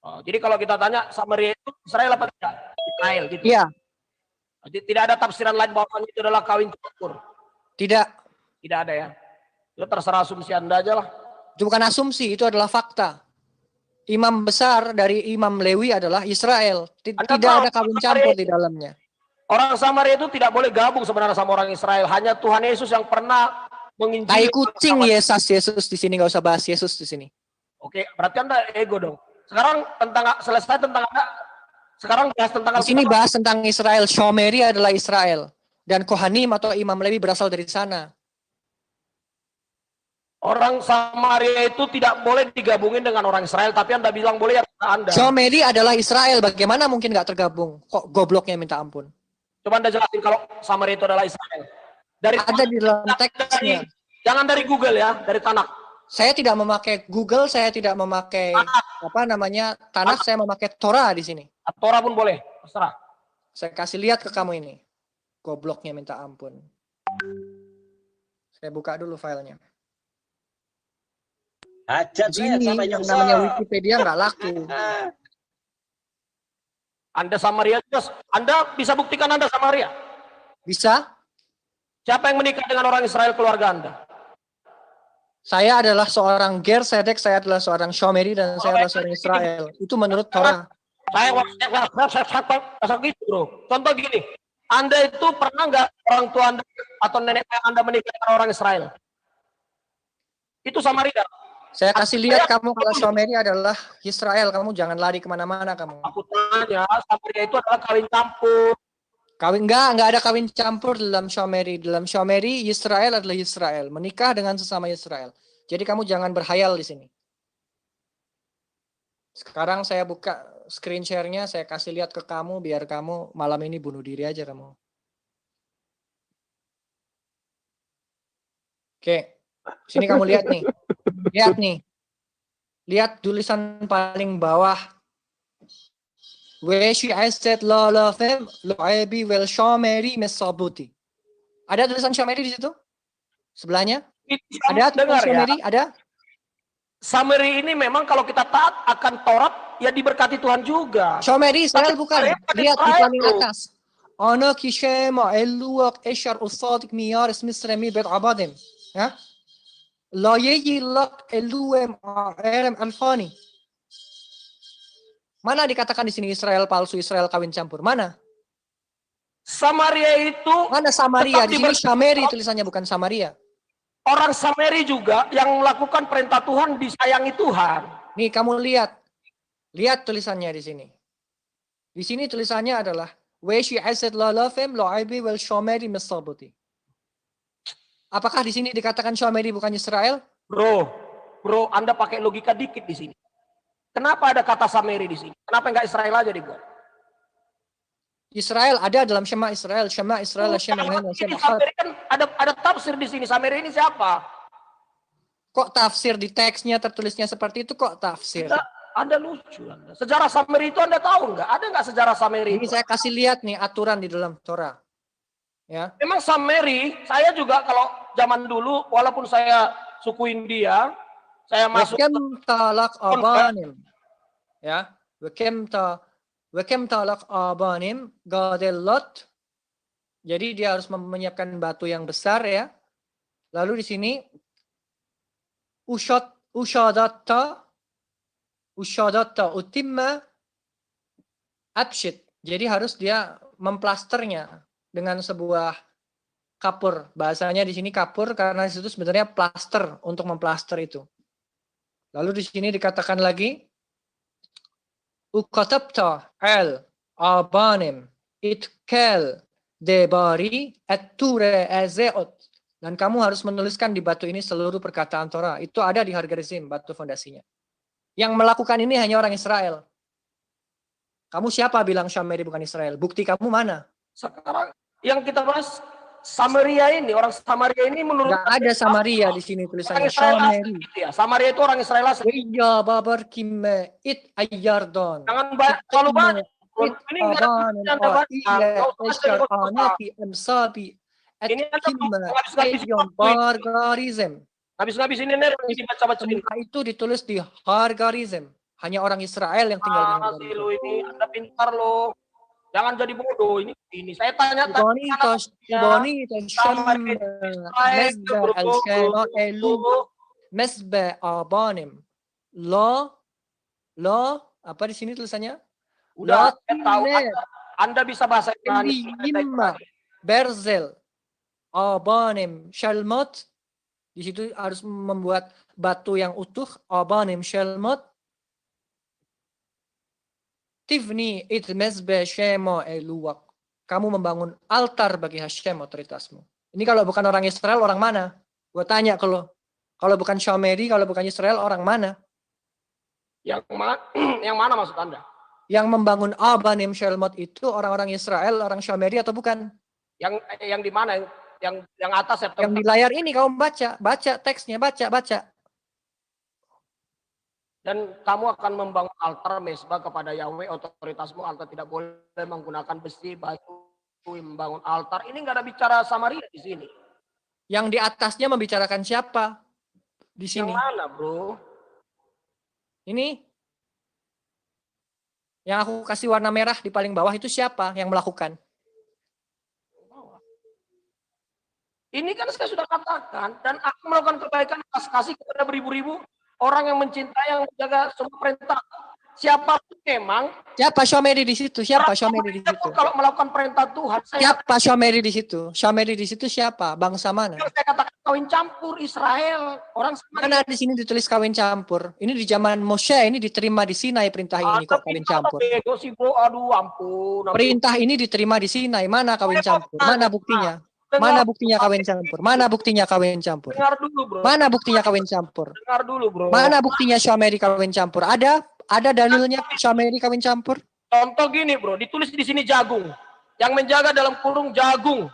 Oh, jadi kalau kita tanya Samaria itu Israel apa tidak? Israel gitu. Iya. Jadi tidak ada tafsiran lain bahwa itu adalah kawin campur. Tidak. Tidak ada ya. Itu terserah asumsi Anda aja lah. Itu bukan asumsi, itu adalah fakta. Imam besar dari Imam Lewi adalah Israel. Tidak ada kawin campur di dalamnya. Orang Samaria itu tidak boleh gabung sebenarnya sama orang Israel. Hanya Tuhan Yesus yang pernah menginjil. Tai kucing Yesus di sini, nggak usah bahas Yesus di sini. Oke, berarti Anda ego dong. Sekarang selesai tentang Anda. Sekarang bahas tentang. Di sini bahas tentang Israel. Shomeri adalah Israel dan Kohanim atau Imam Lewi berasal dari sana. Orang Samaria itu tidak boleh digabungin dengan orang Israel, tapi Anda bilang boleh ya Anda. Shomeri adalah Israel, bagaimana mungkin nggak tergabung? Kok gobloknya minta ampun. Coba Anda jelasin kalau Samaria itu adalah Israel. Ada di dalam teksnya. Jangan dari Google ya, dari Tanakh. Saya tidak memakai Google, saya tidak memakai Tanakh, saya memakai Torah di sini. Torah pun boleh, terserah. Saya kasih lihat ke kamu ini. Gobloknya minta ampun. Saya buka dulu filenya. Ini yang namanya Wikipedia nggak laku. Anda Samaria, Anda bisa buktikan Anda Samaria? Bisa. Siapa yang menikah dengan orang Israel keluarga Anda? Saya adalah seorang Ger Sedek, saya adalah seorang Shomeri, dan saya adalah seorang Israel. Itu menurut Torah. Saya gitu, bro. Contoh gini, Anda itu pernah nggak orang tua Anda atau nenek Anda menikah dengan orang Israel? Itu Samaria. Saya kasih lihat kamu kalau Shomeri adalah Israel. Kamu jangan lari kemana-mana kamu. Aku tanya, Samaria itu adalah kawin campur. Enggak ada kawin campur dalam Shomeri. Dalam Shomeri, Israel adalah Israel. Menikah dengan sesama Israel. Jadi kamu jangan berhayal di sini. Sekarang saya buka screen share-nya, saya kasih lihat ke kamu, biar kamu malam ini bunuh diri aja kamu. Oke, sini kamu lihat nih. Lihat nih. Lihat tulisan paling bawah. Weshi aiset la fem lo'ebi wel shomeri mesabuti. Ada tulisan Syameri di situ? Sebelahnya? Kamu Ada tulisan dengar ya, Syameri? Ada? Samiri ini memang kalau kita taat akan Taurat, ya diberkati Tuhan juga. Syameri Israel bukan. Israel Lihat di Israel, paling bro. atas. Ana ki shema eluak eshar usadik miyar ismisremi bed abadim. Ya? Layeyi lak eluem arem alfani. Mana dikatakan di sini Israel palsu, Israel kawin campur? Mana? Samaria itu Mana Samaria? tetap Di sini diberkati. Syameri tulisannya, bukan Samaria. Orang Samari juga yang melakukan perintah Tuhan disayangi Tuhan. Nih kamu lihat. Lihat tulisannya di sini. Di sini tulisannya adalah Weshi asad la lafem lo'aibi wal Syameri misabuti. Apakah di sini dikatakan Syameri bukan Israel? Bro, Anda pakai logika dikit di sini. Kenapa ada kata Samari di sini? Kenapa enggak Israel aja dibuat? Israel ada dalam Shema Israel, Shema Israel, Shema Elohim, Shema Echad. Samari kan ada tafsir di sini. Samari ini siapa? Kok tafsir di teksnya tertulisnya seperti itu, kok tafsir? Anda lucu. Anda. Sejarah Samari itu Anda tahu nggak? Ada nggak sejarah Samari Ini itu? saya kasih lihat nih aturan di dalam Torah. Ya. Memang Samari, saya juga kalau zaman dulu, walaupun saya suku India, saya masuk Wekem talak abanim. Ya. Wekem talak abanim gadelot. Jadi dia harus menyiapkan batu yang besar ya. Lalu di sini ushadatta utimma abshit. Jadi harus dia memplasternya dengan sebuah kapur. Bahasanya di sini kapur karena di situ sebenarnya plaster untuk memplaster itu. Lalu di sini dikatakan lagi ukatabta al abanim itkel debari at-ture azeot. Dan kamu harus menuliskan di batu ini seluruh perkataan Torah. Itu ada di Hargarizim, batu fondasinya. Yang melakukan ini hanya orang Israel. Kamu siapa bilang Syameri bukan Israel? Bukti kamu mana? sekarang yang kita bahas Samaria ini, orang Samaria ini menurut Nggak ada Samaria di sini orang tulisannya. Israel asli Syameri. gitu ya. Samaria itu orang Israel asli. Iya, babar kimme it ayardon. Jangan selalu banyak. Ini enggak Abanim Anda baca. Nggak usah baca di kota. anati amsabi at Ini Anda kimme habis-habis ayon bargarizem. habis ini Ner, ini baca-baca ini. Semua itu ditulis di Hargarizem. Hanya orang Israel yang tinggal di Sih Hargarizem. lo ini, Anda pintar lo. Jangan jadi bodoh ini. Saya tanya Ibani Sham Mesba al-Shema Elu Mesba Abanim Lo apa di sini tulisannya? Udah, La saya tahu Tine Anda bisa bahasa Ibrani. Yimma Berzel Abanim Shalmot. Di situ harus membuat batu yang utuh. Abanim Shalmot. Tivni it mesbah Shema eluwak. Kamu membangun altar bagi Hashem otoritasmu. Ini kalau bukan orang Israel, orang mana? Gue tanya kalau bukan Syameri, kalau bukan Israel, orang mana? Yang mana maksud Anda? Yang membangun Abanim Shelmot itu orang-orang Israel, orang Syameri atau bukan? Yang di mana? Yang atas ya. Yang di layar ini kamu baca teksnya, baca. Dan kamu akan membangun altar mesbah kepada Yahweh, otoritasmu altar tidak boleh menggunakan besi, batu, membangun altar. Ini nggak ada bicara Samaria di sini. Yang di atasnya membicarakan siapa? Di sini. Yang mana, bro? Ini yang aku kasih warna merah di paling bawah itu siapa yang melakukan? Ini kan saya sudah katakan, dan aku melakukan kebaikan atas kasih kepada beribu-ribu orang yang mencintai, yang menjaga semua perintah. Siapapun memang. Siapa Syameri di situ? Siapa Syameri di situ? Kalau melakukan perintah Tuhan, Siapa Syameri di situ? Syameri di situ siapa? Bangsa mana? Yang saya katakan kawin campur Israel. Orang Mana di sini ditulis kawin campur? Ini di zaman Moshe, ini diterima di Sinai perintah ini kok kawin campur. Aduh, ampun. Perintah ini diterima di Sinai. Mana kawin campur? Mana buktinya? Mana buktinya kawin campur? Mana buktinya kawin campur? Dengar dulu, bro. Mana buktinya kawin campur? Dengar dulu, bro. Mana buktinya Syameri kawin campur? Ada dalilnya Syameri kawin campur? Contoh gini, bro. Ditulis di sini jagung. Yang menjaga dalam kurung jagung.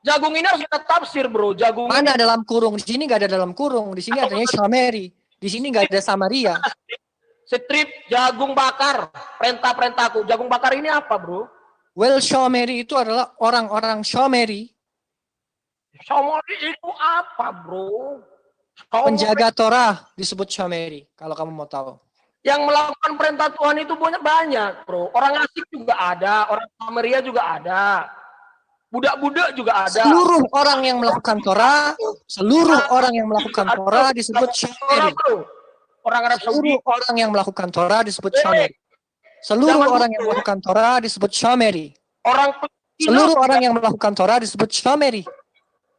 Jagung ini harus kita tafsir, bro. Jagung. Mana dalam kurung? Di sini nggak ada dalam kurung. Di sini adanya Syameri. Di sini nggak ada Samaria. Strip jagung bakar. Perintah-perintahku. Jagung bakar ini apa, bro? Well, Syameri itu adalah orang-orang Syameri Shomeri itu apa, bro? Shomeri Penjaga Torah disebut Shomeri, kalau kamu mau tahu. yang melakukan perintah Tuhan itu banyak, bro. Orang asing juga ada, orang Samaria juga ada. Budak-budak juga ada. Seluruh orang yang melakukan Torah, disebut Shomeri. Orang Arab Saudi. Seluruh orang yang melakukan Torah disebut Shomeri. Seluruh orang yang melakukan Torah disebut Shomeri. Orang Palestina, Seluruh orang yang melakukan Torah disebut Shomeri.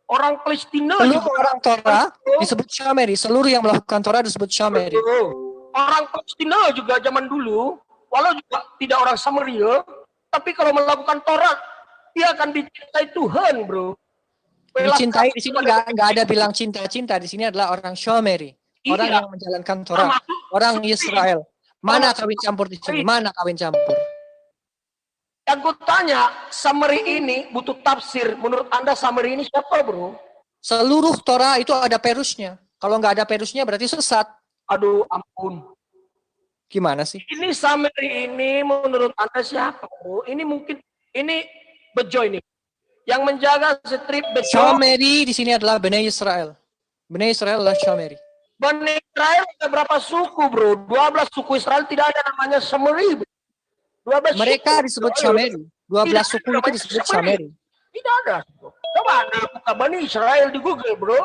orang Palestina Seluruh juga orang Torah disebut Shomeri. Seluruh yang melakukan Torah disebut Shomeri. orang Palestina juga zaman dulu, walau juga tidak orang Samaria, tapi kalau melakukan Torah, dia akan dicintai Tuhan, bro. Dicintai di sini nggak ada bilang cinta-cinta. Di sini adalah orang Shomeri. Orang yang menjalankan Torah. Orang Israel. Mana kawin campur di sini? Mana kawin campur? Yang gue tanya, summary ini butuh tafsir. Menurut Anda summary ini siapa, bro? Seluruh Torah itu ada perusnya. Kalau nggak ada perusnya berarti sesat. Aduh, ampun. Gimana sih? Ini summary ini menurut Anda siapa, bro? Ini mungkin, ini Bejo ini. Yang menjaga strip Bejo. Shomeri di sini adalah Bnei Israel. Bnei Israel adalah Shomeri. Bani Israel ada berapa suku, bro? 12 suku Israel tidak ada namanya summary, bro. 12 Mereka suku disebut Israel. Shomeri. 12 suku itu disebut Shomeri. Tidak ada. Coba Anda buka Bani Israel di Google, bro.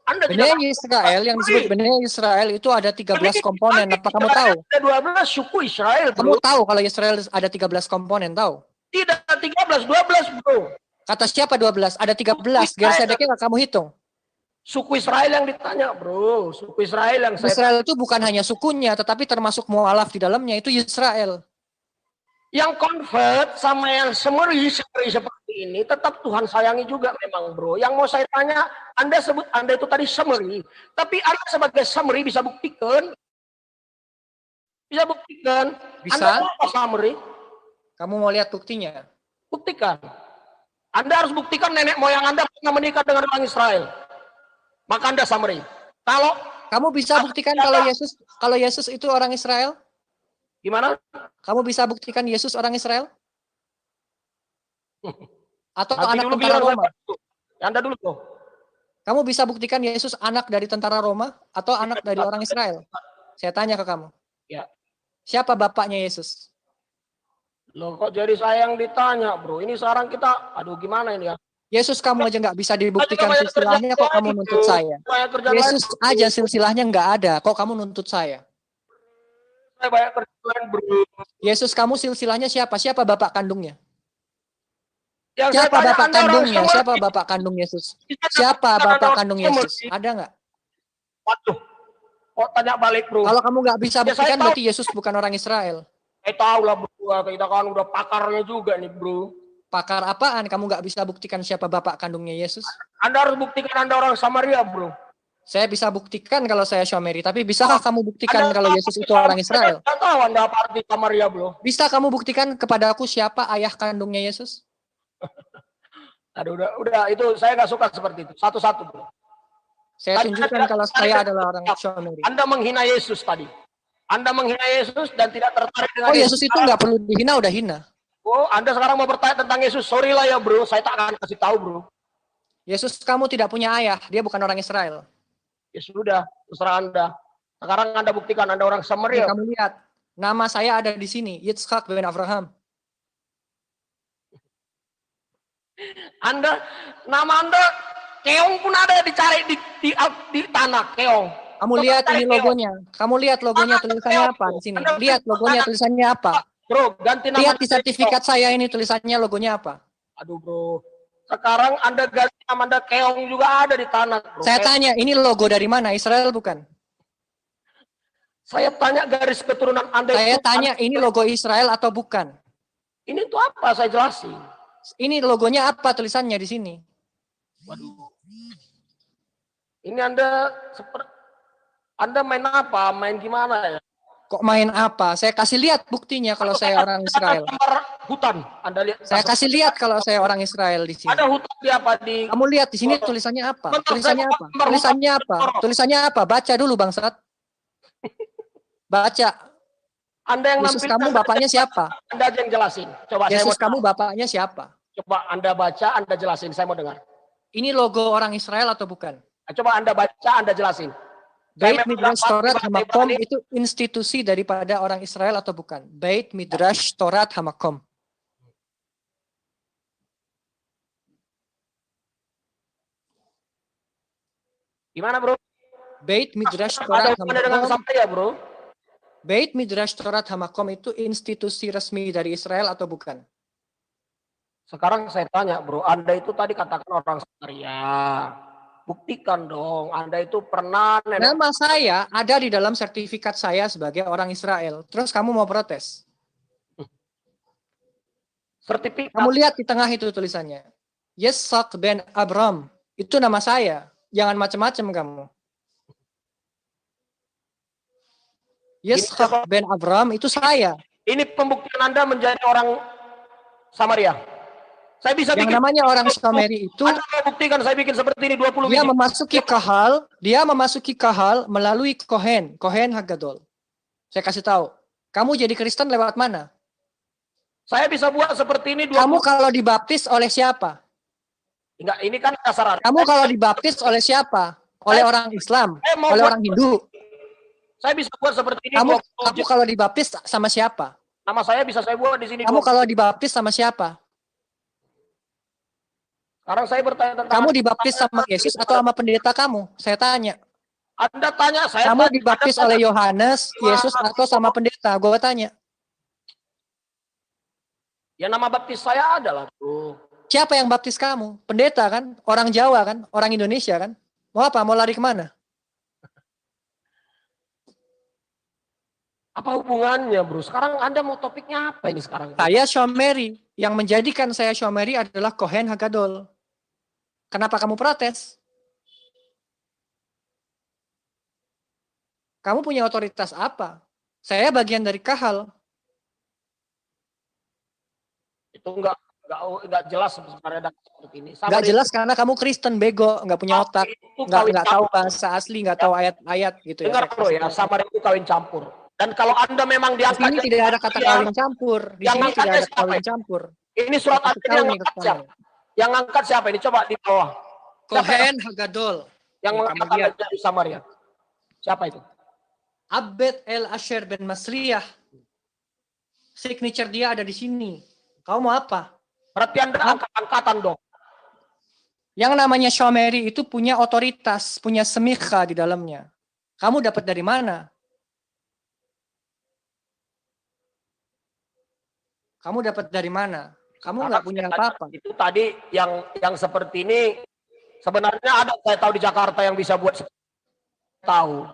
Anda tidak Bnei Israel yang disebut Bnei Israel itu ada 13 komponen. Apa kamu tahu? ada 12 suku Israel, Kamu bro. tahu kalau Israel ada 13 komponen, tahu? Tidak 13, 12, bro. Kata siapa 12? Ada 13. Gersedeknya nggak kamu hitung. Suku Israel yang ditanya, bro. Suku Israel yang saya Israel itu bukan hanya sukunya, tetapi termasuk mualaf di dalamnya, itu Israel. yang convert sama yang semeri seperti ini tetap Tuhan sayangi juga memang, bro. Yang mau saya tanya, Anda sebut Anda itu tadi semeri, tapi Anda sebagai semeri bisa buktikan? Bisa buktikan? Bisa. Anda apa semeri? Kamu mau lihat buktinya? Buktikan. Anda harus buktikan nenek moyang Anda pernah menikah dengan orang Israel. Maka Anda semeri. Kalau Kamu bisa buktikan kalau Yesus itu orang Israel? gimana? Kamu bisa buktikan Yesus orang Israel? Atau Nanti anak dulu tentara bilang Roma? Anda dulu tuh. Kamu bisa buktikan Yesus anak dari tentara Roma atau anak dari orang Israel? Saya tanya ke kamu. Ya. Siapa bapaknya Yesus? Loh kok jadi saya yang ditanya, bro? Ini sekarang kita, aduh gimana ini ya? Yesus kamu aja nggak bisa dibuktikan silsilahnya, kok kamu nuntut saya? Yesus aja silsilahnya nggak ada, kok kamu nuntut saya? Saya banyak kerjaan, bro. Yesus kamu silsilahnya siapa? Siapa bapak kandungnya? Yang Siapa saya tanya, bapak Anda orang kandungnya? Samaria. Siapa bapak kandung Yesus? Kita Siapa katakan ada bapak orang kandung Samaria. Yesus? Ada nggak? Waduh, kok tanya balik, bro? Kalau kamu nggak bisa Ya, saya buktikan tahu. berarti Yesus bukan orang Israel. Saya tahu lah, bro. Kita kan udah pakarnya juga nih, bro. Pakar apaan? Kamu nggak bisa buktikan siapa bapak kandungnya Yesus? Anda harus buktikan Anda orang Samaria, bro. Saya bisa buktikan kalau saya Shomeri, tapi bisakah kamu buktikan Anda kalau tahu Yesus itu orang Israel? Saya tahu Anda apa arti Samaria, bro. Bisa kamu buktikan kepada aku siapa ayah kandungnya Yesus? Aduh, udah itu saya nggak suka seperti itu. Satu-satu, bro. Saya tunjukkan kalau saya adalah orang Shomeri. Anda menghina Yesus tadi. Anda menghina Yesus dan tidak tertarik dengan Oh, Yesus itu nggak perlu dihina, udah hina. Oh, Anda sekarang mau bertanya tentang Yesus. Sorry lah ya, bro. Saya tak akan kasih tahu, bro. Yesus kamu tidak punya ayah, dia bukan orang Israel. Ya sudah, terserah Anda. Sekarang Anda buktikan Anda orang Nih, Samaria. kamu lihat, nama saya ada di sini, Yitzhak bin Abraham. Nama Anda, keong pun ada dicari di tanah, keong. Kamu lihat ini logonya. Kamu lihat logonya tulisannya apa di sini? Lihat logonya tulisannya apa? Bro, ganti nama. Lihat di sertifikat saya ini tulisannya logonya apa? Aduh, bro. Sekarang Anda ganti nama Anda, keong juga ada di tanah, bro. Saya tanya, ini logo dari mana? Israel bukan? Saya tanya garis keturunan Anda Saya itu. tanya, ini logo Israel atau bukan? Ini tuh apa? Saya jelasin. Ini logonya apa tulisannya di sini? Waduh. Ini Anda main apa? Main gimana ya? Kok main apa? Saya kasih lihat buktinya kalau saya orang Israel. Hutan. Anda lihat. Saya kasih lihat kalau saya orang Israel di sini. Ada hutan di apa di? Kamu lihat di sini tulisannya apa? Tulisannya apa? Tulisannya apa? Tulisannya apa? Baca dulu, bangsat. Baca. Anda yang Yesus nampilkan, kamu bapaknya siapa? Anda aja yang jelasin. Coba Yesus saya mau kamu bapaknya siapa? coba Anda baca, Anda jelasin. Saya mau dengar. Ini logo orang Israel atau bukan? Coba Anda baca, Anda jelasin. Beit memang Midrash dapat Torat Ibn Hamakom Ibrani- itu institusi daripada orang Israel atau bukan? Beit Midrash Torat Hamakom. Gimana bro? Beit Midrash Ada Torat hubungannya dengan Hamakom. saya bro? Beit Midrash Torat Hamakom itu institusi resmi dari Israel atau bukan? Sekarang saya tanya bro, Anda itu tadi katakan orang Samaria. Buktikan dong, Anda itu pernah Nama saya ada di dalam sertifikat saya sebagai orang Israel. Terus kamu mau protes? sertifikat. Kamu lihat di tengah itu tulisannya. Yitzhak ben Abram. Itu nama saya. Jangan macam-macam kamu. Yitzhak ben Abram itu saya. Ini pembuktian Anda menjadi orang Samaria. Saya bisa Yang bikin namanya orang Samari itu Anda mau buktikan saya bikin seperti ini 20 dia biji. memasuki kahal melalui Kohen Hagadol. Saya kasih tahu. Kamu jadi Kristen lewat mana? Saya bisa buat seperti ini 20. Kamu kalau dibaptis oleh siapa? Enggak, ini kan dasar. Kamu kalau dibaptis oleh siapa? Oleh orang Islam, oleh orang Hindu. Saya bisa buat seperti ini. Kamu 20 kalau dibaptis sama siapa? Nama saya bisa saya buat di sini. Kamu kalau dibaptis sama siapa? Sekarang saya bertanya tentang Kamu dibaptis sama Yesus atau sama pendeta kamu? Saya tanya. Anda tanya saya. Kamu dibaptis oleh Yohanes, Yesus atau sama pendeta? Gue tanya. Ya nama baptis saya adalah bro. Siapa yang baptis kamu? Pendeta kan? Orang Jawa kan? Orang Indonesia kan? Mau apa? Mau lari kemana? Apa hubungannya bro? Sekarang Anda mau topiknya apa ini sekarang? Saya Shomeri. Yang menjadikan saya Shomeri adalah Kohen Hagadol. Kenapa kamu protes? Kamu punya otoritas apa? Saya bagian dari kahal. Itu enggak jelas sebenarnya seperti ini. Nggak jelas karena kamu Kristen bego, nggak punya otak, nggak tahu bahasa asli, nggak tahu ayat-ayat gitu ya. Dengar bro ya, Samar itu kawin campur. Dan kalau Anda memang Di diangkat sini tidak ada kata kawin campur. Di Yang sini tidak angkatnya ada siapa kawin ini? campur. Ini surat Kasih Anda tahu yang nih angkat ke siapa? Yang angkat siapa ini? Coba di bawah. Kohen Hagadol. Yang Kamu mengangkat lihat. Anda dari Samaria. Siapa itu? Abed El Asher ben Masriyah. Signature dia ada di sini. Kamu mau apa? Berarti Anda angkat-angkatan dong. Yang namanya Shomeri itu punya otoritas, punya semikha di dalamnya. Kamu dapat dari mana? Kamu dapat dari mana? Kamu nggak punya apa-apa. Itu tadi yang seperti ini sebenarnya ada saya tahu di Jakarta yang bisa buat tahu.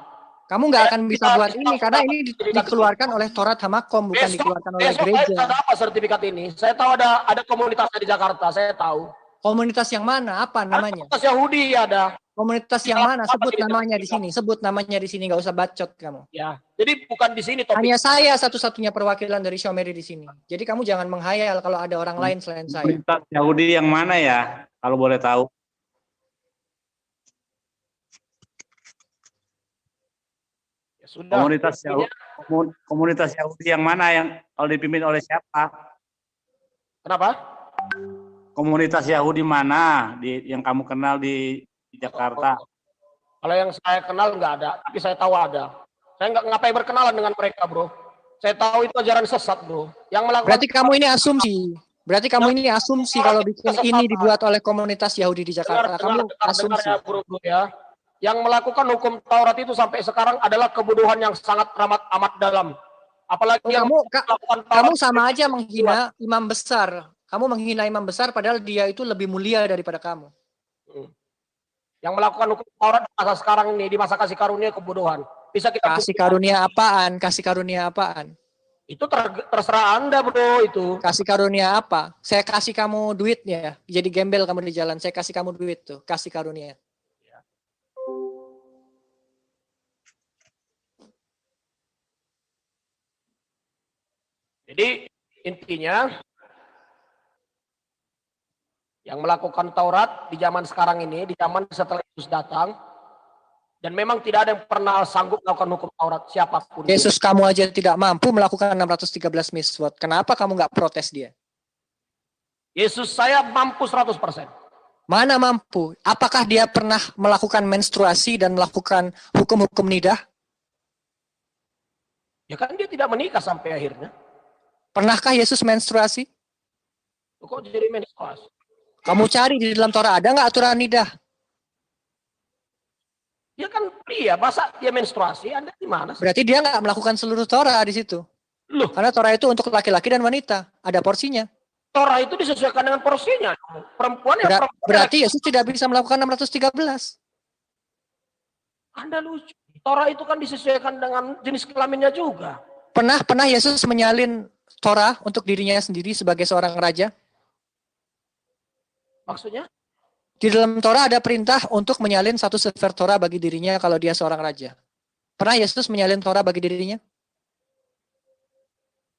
Kamu nggak akan bisa buat ini karena ini dikeluarkan oleh Torat Hamakom, bukan dikeluarkan oleh Besok gereja. saya apa sertifikat ini? Saya tahu ada komunitas di Jakarta, saya tahu. Komunitas yang mana? Apa namanya? Komunitas Yahudi ada. Komunitas yang mana? Sebut namanya di sini. Sebut namanya di sini. Nggak usah bacot kamu. Ya, jadi bukan di sini topik. Hanya saya satu-satunya perwakilan dari Shomeri di sini. Jadi kamu jangan menghayal kalau ada orang lain selain saya. Komunitas Yahudi yang mana ya? Kalau boleh tahu. Ya, sudah. Komunitas Yahudi yang mana yang kalau dipimpin oleh siapa? Kenapa? Komunitas Yahudi mana yang kamu kenal di Jakarta? Kalau yang saya kenal nggak ada, tapi saya tahu ada. Saya nggak ngapain berkenalan dengan mereka, bro. Saya tahu itu ajaran sesat, bro. Yang melakukan. Berarti kamu ini asumsi. Berarti kamu ini asumsi kalau bikin ini dibuat oleh komunitas Yahudi di Jakarta. Kamu asumsi. Ya, bro, ya. Yang melakukan hukum Taurat itu sampai sekarang adalah kebodohan yang sangat amat dalam. Apalagi yang kamu sama aja menghina imam besar. Kamu menghina imam besar padahal dia itu lebih mulia daripada kamu. Yang melakukan hukum Taurat di masa sekarang ini, di masa kasih karunia kebodohan. Bisa kita kasih karunia apaan? Kasih karunia apaan? Itu terserah Anda, bro, itu. Kasih karunia apa? Saya kasih kamu duitnya. Jadi gembel kamu di jalan. Saya kasih kamu duit tuh. Kasih karunia. Jadi intinya yang melakukan Taurat di zaman sekarang ini, di zaman setelah Yesus datang, dan memang tidak ada yang pernah sanggup melakukan hukum Taurat siapapun. Yesus kamu aja tidak mampu melakukan 613 miswot. Kenapa kamu nggak protes dia? Yesus saya mampu 100%. Mana mampu? Apakah dia pernah melakukan menstruasi dan melakukan hukum-hukum nidah? Ya kan dia tidak menikah sampai akhirnya. Pernahkah Yesus menstruasi? Kok jadi menstruasi? Kamu cari di dalam Torah, ada nggak aturan nidah? Dia kan pria, masa dia menstruasi? Anda di mana sih? Berarti dia nggak melakukan seluruh Torah di situ. Loh, Karena Torah itu untuk laki-laki dan wanita. Ada porsinya. Torah itu disesuaikan dengan porsinya. Perempuan ya perempuan. Berarti Yesus tidak bisa melakukan 613. Anda lucu. Torah itu kan disesuaikan dengan jenis kelaminnya juga. Pernah Yesus menyalin Torah untuk dirinya sendiri sebagai seorang raja? Maksudnya? Di dalam Torah ada perintah untuk menyalin satu sefer Torah bagi dirinya kalau dia seorang raja. Pernah Yesus menyalin Torah bagi dirinya?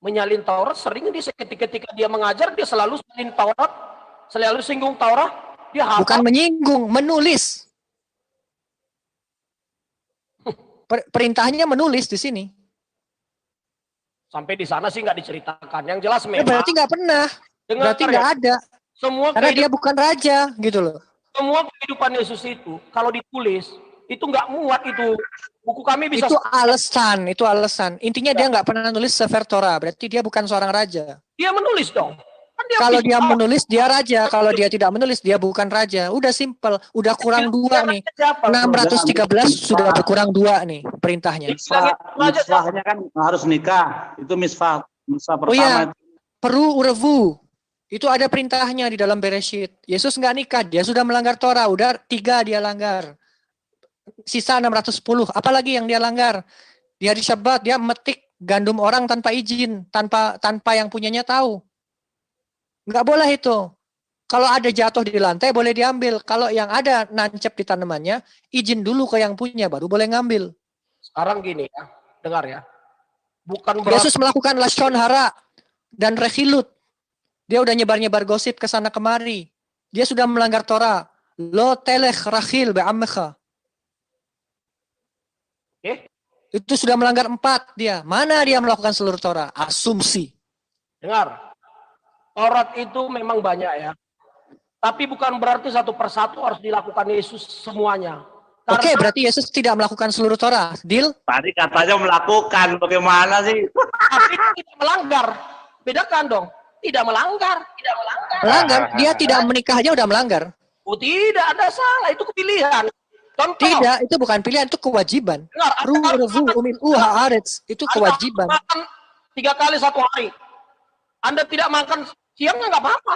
Menyalin Taurat sering dia ketika dia mengajar dia selalu salin Taurat, selalu singgung Taurat, dia hafal. Bukan menyinggung, menulis. Perintahnya menulis di sini. Sampai di sana sih nggak diceritakan. Yang jelas memang. Berarti nggak pernah. Berarti nggak ada. Semua karena dia bukan raja, gitu loh. Semua kehidupan Yesus itu kalau ditulis itu nggak muat itu. Buku kami bisa. Itu alasan. Intinya dia nggak pernah nulis sefer Torah. Berarti dia bukan seorang raja. Dia menulis dong. Kan kalau dia menulis dia raja. Kalau dia tidak menulis dia bukan raja. Udah simple. Udah kurang 2 nih. 613 sudah berkurang 2 nih perintahnya. Misfahnya kan harus nikah. Itu misfah pertama. Oh iya. Peru urevu. Itu ada perintahnya di dalam Bereshit. Yesus nggak nikah. Dia sudah melanggar Torah. Udah 3 dia langgar. Sisa 610. Apalagi yang dia langgar? Di hari Syabat dia metik gandum orang tanpa izin, tanpa yang punyanya tahu. Nggak boleh itu. Kalau ada jatuh di lantai boleh diambil. Kalau yang ada nancep di tanamannya, izin dulu ke yang punya baru boleh ngambil. Sekarang gini ya, dengar ya. Bukan berarti Yesus melakukan lashon hara dan rechilut. Dia udah nyebar-nyebar gosip ke sana kemari. Dia sudah melanggar Torah. Lo telech rachil be'ammecha. Itu sudah melanggar 4 dia. Mana dia melakukan seluruh Torah? Asumsi. Dengar. Taurat itu memang banyak ya. Tapi bukan berarti satu persatu harus dilakukan Yesus semuanya. Oke, berarti Yesus tidak melakukan seluruh Torah. Deal? Tadi katanya melakukan. Bagaimana sih? Tapi tidak melanggar. Bedakan dong. Tidak melanggar. Melanggar. Dia tidak menikah aja udah melanggar. Oh tidak, ada salah. Itu pilihan. Contoh. Tidak, itu bukan pilihan, itu kewajiban. Itu kewajiban. Makan 3 kali 1 hari. Anda tidak makan siang nggak apa-apa.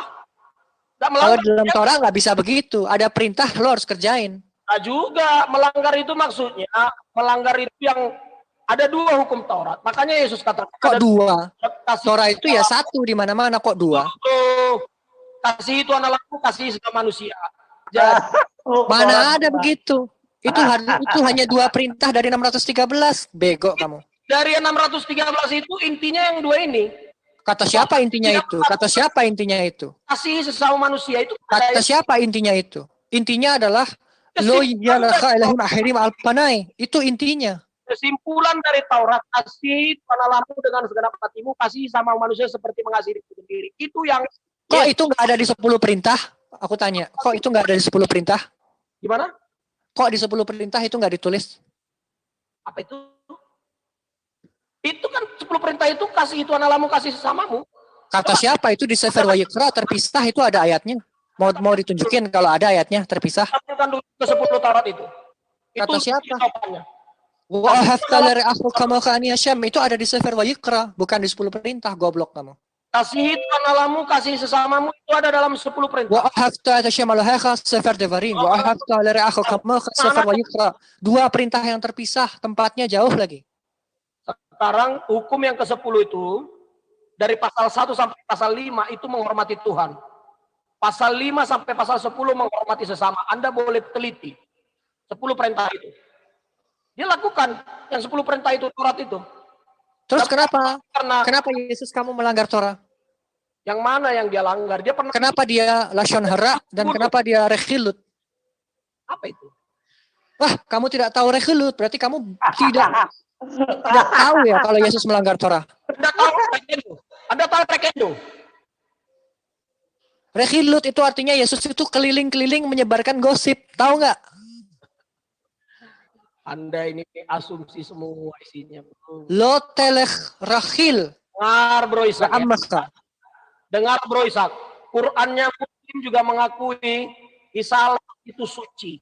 Kalau dalam Torah nggak bisa begitu. Ada perintah lo harus kerjain. Nah juga melanggar itu maksudnya melanggar itu yang ada 2 hukum Taurat. Makanya Yesus katakan. Kok 2? Torah itu ya 1 di mana-mana. Kok 2? Kasih itu analogku, kasih sama manusia. Jadi, mana ada begitu? Itu hanya 2 perintah dari 613. Bego kamu. Dari 613 itu intinya yang 2 ini. Kata siapa intinya itu? Kata siapa intinya itu? Kasih sesama manusia itu. Kata siapa intinya itu? Intinya adalah lo yalakha ilahim akhirim alpanai. Itu intinya. Kesimpulan dari Taurat, kasih tanahmu dengan segenap hatimu, kasih sama manusia seperti mengasihi diri sendiri. Itu yang. Kok itu nggak ada di 10 perintah? Aku tanya, kok itu nggak ada di 10 perintah? Gimana? Kok di 10 perintah itu nggak ditulis? Apa itu? Itu kan 10 perintah itu kasih itu analamu, kasih sesamamu. Kata siapa itu di Sefer Wayikra terpisah itu ada ayatnya? Mau ditunjukin kalau ada ayatnya terpisah? Kan dulu ke 10 Taurat itu. Kata itu siapa? Jawabannya. Itu ada di Sefer Wayikra, bukan di 10 perintah, goblok kamu. Kasih itu analamu, kasih sesamamu itu ada dalam 10 perintah. Sefer Devarim. Sefer Wayikra. 2 perintah yang terpisah, tempatnya jauh lagi. Sekarang hukum yang ke-10 itu dari pasal 1 sampai pasal 5 itu menghormati Tuhan. Pasal 5 sampai pasal 10 menghormati sesama. Anda boleh teliti 10 perintah itu. Dia lakukan yang 10 perintah itu, Taurat itu. Terus kenapa Yesus kamu melanggar Torah? Yang mana yang dia langgar? Dia pernah. Kenapa dia lashon hara dan kenapa dia rechilut? Apa itu? Wah, kamu tidak tahu rechilut, berarti kamu tidak tahu ya kalau Yesus melanggar Torah. Anda tahu rekendo? Anda tahu rekendo? Rekhilut itu artinya Yesus itu keliling-keliling menyebarkan gosip. Tahu nggak? Anda ini asumsi semua isinya. Lo telech rakhil. Dengar Bro Ishak. Ya. Maka. Dengar Bro Ishak. Qurannya Muslim juga mengakui Isa Al-Masih itu suci.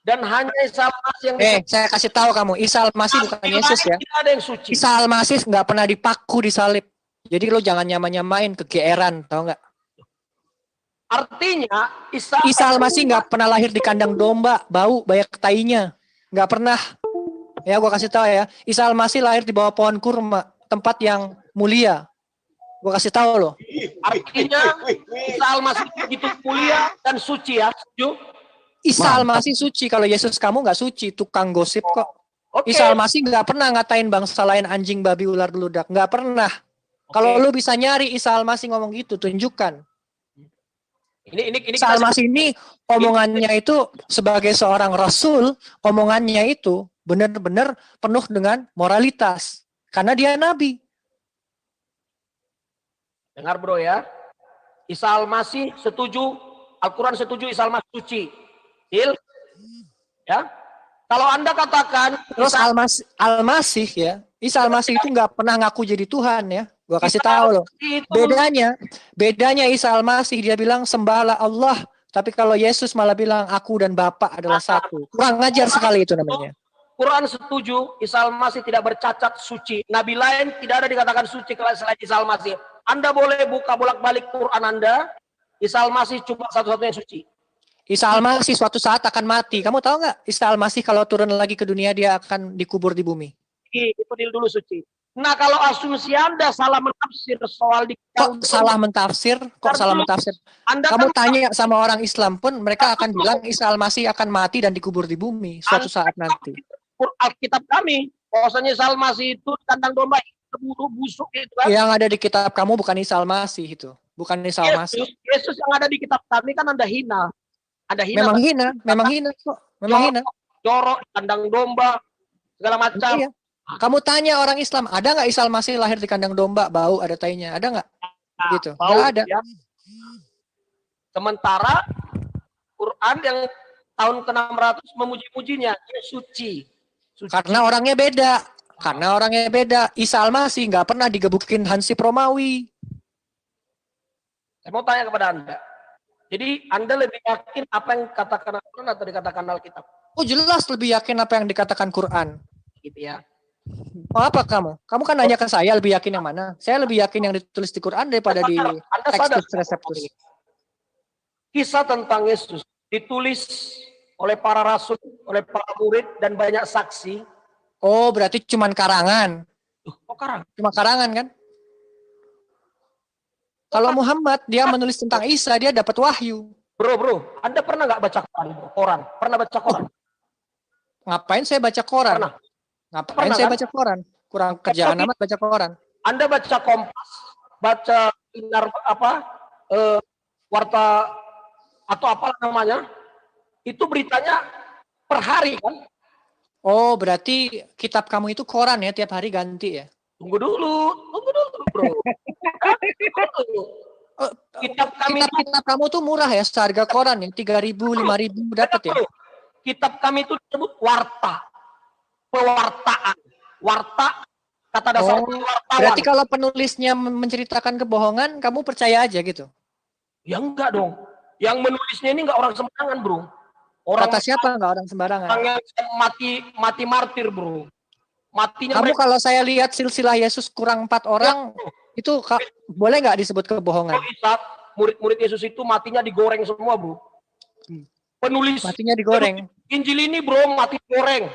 Dan hanya Isa Al-Masih yang saya kasih tahu kamu, Isa Al-Masih bukan Yesus ya. Tidak ada yang suci. Isa Al-Masih nggak pernah dipaku di salib. Jadi lo jangan nyamain kegeeran, tahu nggak? Artinya Isa Al-Masih nggak pernah lahir di kandang domba, bau banyak tainya, nggak pernah. Ya gua kasih tahu ya, Isa Al-Masih lahir di bawah pohon kurma, tempat yang mulia. Gua kasih tahu lo. Artinya Isa Al-Masih begitu mulia dan suci ya, setuju? Isa Al-Masih suci, kalau Yesus kamu nggak suci, tukang gosip kok. Oke. Isa Al-Masih nggak pernah ngatain bangsa lain anjing, babi, ular, beludak, nggak pernah. Kalau lu bisa nyari Isa Al-Masih ngomong gitu, tunjukkan. Ini Isa Al-Masih ini omongannya itu sebagai seorang rasul, omongannya itu benar-benar penuh dengan moralitas karena dia nabi. Dengar Bro ya. Isa Al-Masih setuju, Al-Quran setuju Isa Al-Masih suci. Deal? Ya. Kalau Anda katakan terus Al-Masih ya, Isa Al-Masih itu nggak pernah ngaku jadi Tuhan ya. Gua kasih tahu loh. Bedanya Isa Al-Masih dia bilang sembahlah Allah, tapi kalau Yesus malah bilang aku dan Bapa adalah satu. Kurang ngajar sekali itu namanya. Quran setuju Isa Al-Masih tidak bercacat suci. Nabi lain tidak ada dikatakan suci selain Isa Al-Masih. Anda boleh buka bolak-balik Quran Anda. Isa Al-Masih cuma satu-satunya suci. Isa Al-Masih suatu saat akan mati. Kamu tahu nggak? Isa Al-Masih kalau turun lagi ke dunia dia akan dikubur di bumi. Itu dulu suci. Nah kalau asumsi Anda salah menafsir soal Kok salah mentafsir? Kamu tanya sama orang Islam pun mereka akan bilang Isa Al-Masih akan mati dan dikubur di bumi suatu saat nanti. Alkitab kami, bahwasanya Isa Al-Masih itu kandang domba terburu busuk itu kan. Yang ada di kitab kamu bukan Isa Al-Masih itu. Bukan Isa Al-Masih. Yesus yang ada di kitab kami kan Anda hina. Anda hina. Memang hina kok. Memang hina. Jorok, kandang domba, segala macam. Iya. Kamu tanya orang Islam, ada nggak Isa Al-Masih lahir di kandang domba, bau, ada tainya? Ada nggak? Gitu. Nggak ada. Ya. Sementara Quran yang tahun ke-600 memuji-mujinya, dia suci. Karena orangnya beda. Isa Al-Masih nggak pernah digebukin Hansip Romawi. Saya mau tanya kepada Anda. Jadi Anda lebih yakin apa yang dikatakan Al-Quran atau dikatakan Alkitab? Oh jelas lebih yakin apa yang dikatakan Quran. Gitu ya. Oh, apa kamu? Kamu kan nanya ke saya lebih yakin yang mana? Saya lebih yakin yang ditulis di Quran daripada di Textus Receptus. Kisah tentang Yesus ditulis oleh para rasul, oleh para murid dan banyak saksi. Oh, berarti cuma karangan. Cuma karangan kan? Kalau Muhammad dia menulis tentang Isa, dia dapat wahyu. Bro, Anda pernah nggak baca koran? Pernah baca koran? Ngapain saya baca koran? Pernah. Ngapain saya baca koran? Kurang kerjaan amat baca koran. Anda baca Kompas, baca warta atau apa namanya? Itu beritanya per hari kan? Oh, berarti kitab kamu itu koran ya, tiap hari ganti ya? Tunggu dulu, bro. Kitab kamu tuh murah ya, seharga koran ya, 3.000, 5.000 dapat ya? Kitab kami itu disebut warta. Pewartaan. Warta, kata dasar wartawan. Berarti kalau penulisnya menceritakan kebohongan, kamu percaya aja gitu? Ya enggak dong. Yang menulisnya ini enggak orang sembarangan, bro. Kata siapa enggak orang sembarangan? Orang yang mati martir, bro. Matinya kamu kalau saya lihat silsilah Yesus kurang 4 orang, itu boleh nggak disebut kebohongan? Murid-murid Yesus itu matinya digoreng semua, bro. Penulis matinya digoreng. Injil ini, bro, mati digoreng.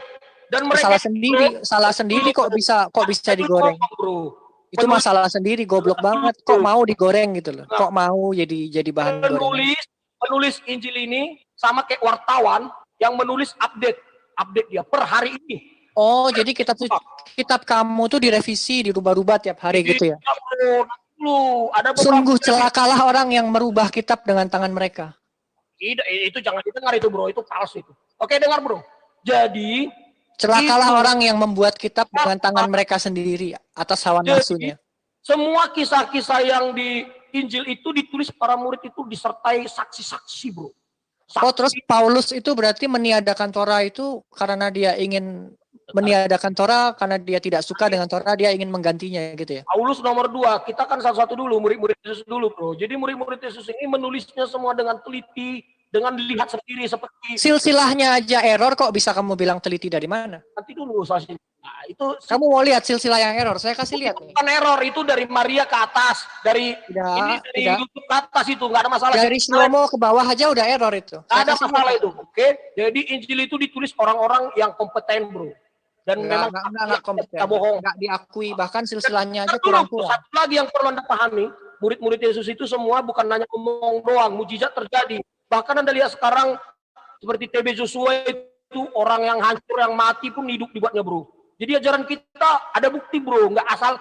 Dan mereka salah sendiri kok bisa digoreng. Bro. Itu masalah sendiri, goblok banget. Kok mau digoreng gitu loh? Kok mau jadi bahan goreng? Penulis Injil ini sama kayak wartawan yang menulis update dia per hari ini. Oh, jadi kitab kamu tuh direvisi, dirubah-rubah tiap hari gitu ya? Sungguh celakalah orang yang merubah kitab dengan tangan mereka. Itu jangan didengar itu, bro, itu palsu itu. Oke, dengar, bro. Jadi celakalah orang yang membuat kitab dengan tangan mereka sendiri atas hawa nafsunya. Semua kisah-kisah yang Injil itu ditulis para murid itu disertai saksi-saksi, bro. Oh, terus Paulus itu berarti meniadakan Torah itu karena dia ingin meniadakan Torah, karena dia tidak suka dengan Torah, dia ingin menggantinya gitu ya. Paulus nomor 2, kita kan satu-satu dulu, murid-murid Yesus dulu, bro. Jadi murid-murid Yesus ini menulisnya semua dengan teliti, dengan dilihat sendiri seperti Silsilahnya aja error, kok bisa kamu bilang teliti dari mana? nanti dulu soalnya. Nah, itu Kamu mau lihat silsilah yang error? Saya kasih lihat nih. bukan error, itu dari Maria ke atas, dari ini dari tidak. YouTube ke atas itu nggak ada masalah. Dari Shlomo ke bawah aja udah error itu. Nggak ada masalah itu, oke? Jadi Injil itu ditulis orang-orang yang kompeten, bro. Dan memang Enggak kompeten. kita bohong. Enggak diakui, bahkan silsilahnya aja Satu kurang-kurang. satu lagi yang perlu Anda pahami, murid-murid Yesus itu semua bukan hanya ngomong doang, mujizat terjadi. Bahkan Anda lihat sekarang seperti TB Joshua itu orang yang hancur, yang mati pun hidup dibuatnya, bro. Jadi ajaran kita ada bukti, bro, nggak asal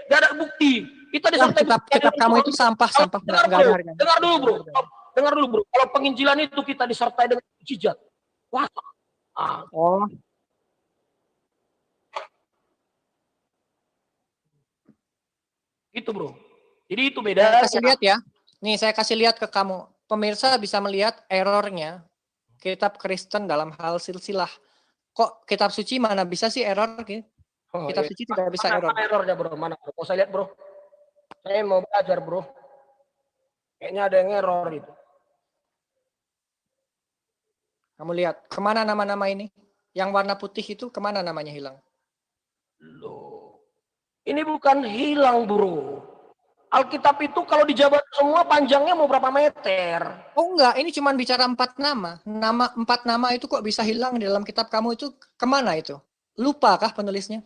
nggak ada bukti. Kita disertai kitab kamu itu sampah dengar, nggak bro. ada harganya. Dengar dulu, bro. Kalau penginjilan itu kita disertai dengan mujizat. Wah. Oh. Itu, bro. Jadi itu Saya beda. kasih lihat ya. Nih, saya kasih lihat ke kamu. Pemirsa bisa melihat errornya kitab Kristen dalam hal silsilah. Kok kitab suci mana bisa sih error? Kitab suci tidak bisa error. Mana errornya, bro? Mana, bro? Mau saya lihat, bro. Saya mau belajar, bro. Kayaknya ada yang error itu. Kamu lihat, kemana nama-nama ini? Yang warna putih itu kemana namanya hilang? Loh. Ini bukan hilang, bro. Alkitab itu kalau dijabat semua panjangnya mau berapa meter? Oh enggak, ini cuma bicara 4 nama. 4 nama itu kok bisa hilang di dalam kitab kamu itu kemana itu? Lupa kah penulisnya?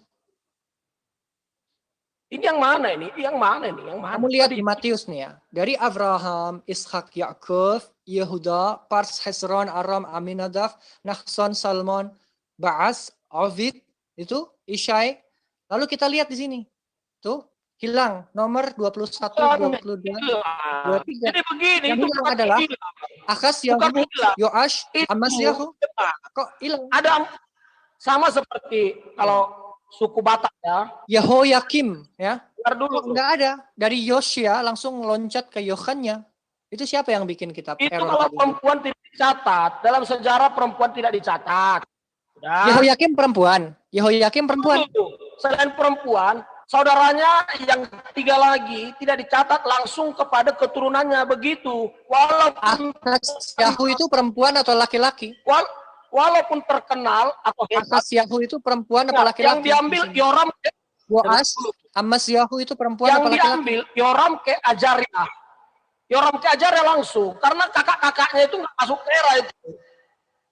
Ini yang mana ini? Yang mana ini? Yang mana? Kamu lihat di Matius nih ya. Dari Abraham, Ishak, Yakub, Yehuda, Pars, Hezron, Aram, Aminadab, Nahson, Salmon, Baas, Ovid, itu Ishai. Lalu kita lihat di sini. Tuh, hilang nomor 21, 22, 23. Jadi begini, yang itu hilang adalah Akas, Yahu, Yoash, Amasyahu. Kok hilang? Ada sama seperti kalau suku Batak ya. Yehoyakim ya. Dengar dulu. Enggak ada. Dari Yoshia langsung loncat ke Yohannya. Itu siapa yang bikin kitab Itu error kalau tadi? perempuan tidak dicatat. Dalam sejarah perempuan tidak dicatat. Yehoyakim perempuan. Yehoyakim perempuan. Selain perempuan, saudaranya yang 3 lagi tidak dicatat langsung kepada keturunannya begitu. Walaupun Yahu itu perempuan atau laki-laki? Walaupun terkenal atau hebat. Yahu itu perempuan atau laki-laki? Yang diambil Yoram. Boas, Yahu itu perempuan yang atau laki-laki? Yang diambil Yoram ke Ajaria. Yoram ke Ajaria langsung. Karena kakak-kakaknya itu nggak masuk era itu.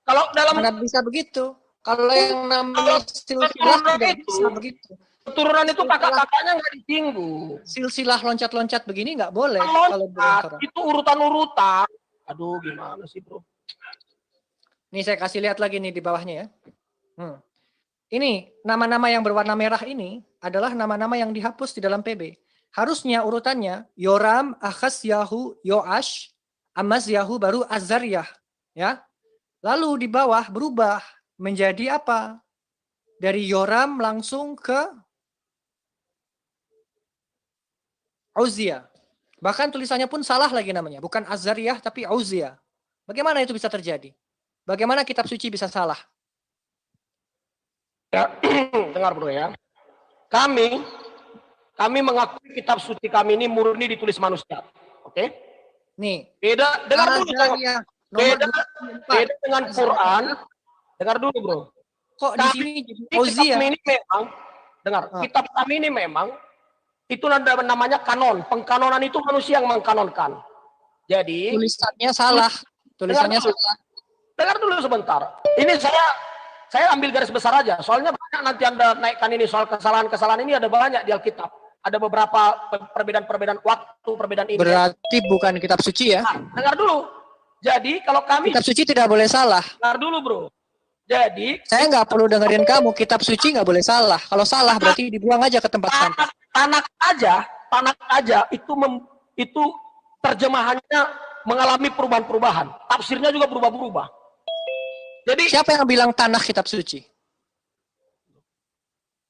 Kalau dalam mana bisa begitu? Kalau yang namanya silsilah tidak bisa begitu. Keturunan itu kakak-kakaknya nggak disinggung. Silsilah loncat-loncat begini nggak boleh. Kalau itu urutan-urutan. Aduh, gimana sih, bro? Nih saya kasih lihat lagi nih di bawahnya ya. Ini nama-nama yang berwarna merah ini adalah nama-nama yang dihapus di dalam PB. Harusnya urutannya Yoram, Ahaz, Yahu, Yoash, Amaz, Yahu, baru Azariah. Ya. Lalu di bawah berubah menjadi apa? Dari Yoram langsung ke Uzziah. Bahkan tulisannya pun salah lagi namanya. Bukan Azariah tapi Uzziah. Bagaimana itu bisa terjadi? Bagaimana kitab suci bisa salah? Ya, dengar bro ya. Kami mengakui kitab suci kami ini murni ditulis manusia. Oke? Nih. Beda, dengar dulu. Beda dengan Quran. Dengar dulu bro. Kok di sini Uzziah? Kami ini memang, dengar, kitab kami ini memang itu namanya kanon. Pengkanonan itu manusia yang mengkanonkan. Jadi tulisannya salah. Tulisannya salah. Dengar dulu sebentar. Ini saya ambil garis besar aja. Soalnya banyak nanti Anda naikkan ini soal kesalahan-kesalahan ini ada banyak di Alkitab. Ada beberapa perbedaan-perbedaan waktu, perbedaan ini. Berarti bukan kitab suci ya? Nah, dengar dulu. Jadi kalau kami kitab suci tidak boleh salah. Dengar dulu, bro. Jadi saya nggak perlu dengerin kamu. Kitab suci nggak boleh salah. Kalau salah berarti dibuang aja ke tempat sampah. Tanah aja itu terjemahannya mengalami perubahan-perubahan. Tafsirnya juga berubah-berubah. Jadi siapa yang bilang tanah kitab suci?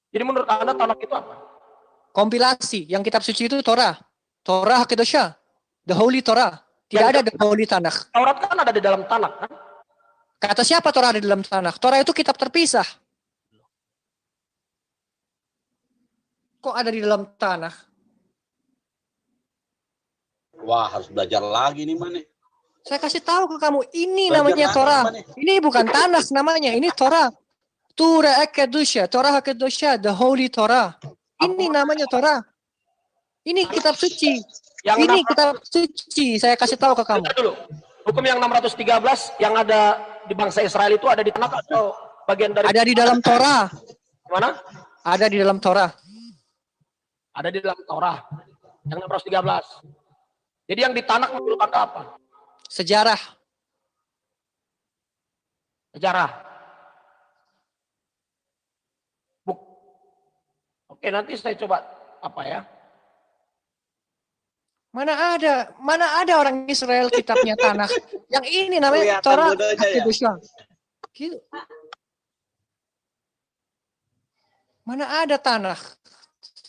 Jadi menurut Anda tanah itu apa? kompilasi. Yang kitab suci itu Torah. Torah Hakedosha. The Holy Torah. Tidak ada The Holy Tanakh. Taurat kan ada di dalam Tanakh kan? Kata siapa Torah ada di dalam Tanakh? Torah itu kitab terpisah. Kok ada di dalam Tanakh? Wah, harus belajar lagi nih, Mane. Saya kasih tahu ke kamu, ini Belajar namanya lagi, Torah. Mane. Ini bukan Tanakh namanya, ini Torah. Torah Hakedosha, Torah Hakedosha, The Holy Torah. Ini namanya Torah. Ini kitab suci. Yang Ini kitab suci. Saya kasih tahu ke kamu. dulu. Hukum yang 613 yang ada di bangsa Israel itu ada di Tanakh atau bagian dari? Ada di dalam Torah. Mana? Ada di dalam Torah. Ada di dalam Torah. Yang 613. Jadi yang di Tanakh menurut Anda apa? Sejarah. Sejarah. Oke, nanti saya coba apa ya? Mana ada orang Israel kitabnya Tanakh. Yang ini namanya Kelihatan Torah bodohnya ya. Hakedosha. Gitu. Mana ada Tanakh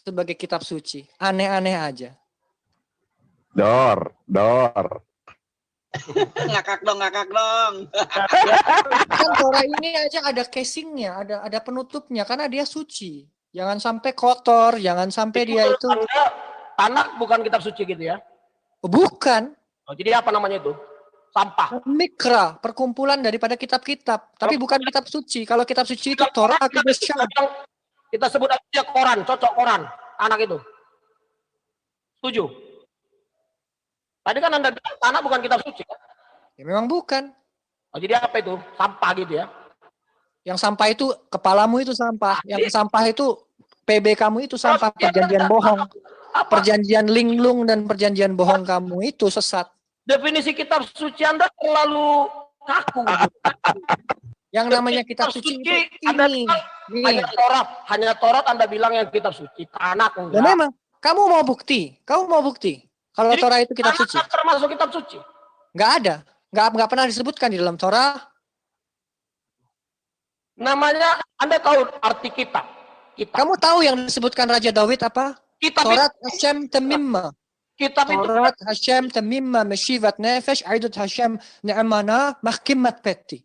sebagai kitab suci? Aneh-aneh aja. Dor. Ngakak dong. Kan Torah ini aja ada casingnya, ada penutupnya karena dia suci. Jangan sampai kotor, jangan sampai dia itu. Tanakh bukan kitab suci gitu ya? Bukan. Oh, jadi apa namanya itu? Sampah. Mikra, perkumpulan daripada kitab-kitab, tapi bukan kitab suci. Kalau kitab suci itu Torah Hakedosha. Kita sebut aja koran, cocok koran, anak itu. Setuju? Tadi kan Anda bilang Tanakh bukan kitab suci kan? Ya memang bukan. Oh, jadi apa itu? Sampah gitu ya? Yang sampah itu kepalamu itu sampah. Yang sampah itu PB kamu itu sampah, perjanjian bohong. Perjanjian linglung dan perjanjian bohong kamu itu sesat. Definisi kitab suci Anda terlalu kaku. Yang namanya kitab suci itu Anda ini. bilang hanya Taurat Anda bilang yang kitab suci. Tanakh Dan enggak. memang kamu mau bukti? Kalau Jadi, Torah itu kitab Tanakh suci? termasuk kitab suci. Nggak ada. Nggak pernah disebutkan di dalam Torah. Namanya Anda tahu arti kitab. Kamu tahu yang disebutkan Raja Daud apa? Kitab Torat Hashem Temimma. Kitab itu Torat Hashem Temimma Meshivat Nefesh Aidut Hashem Ne'amana Mahkimat Peti.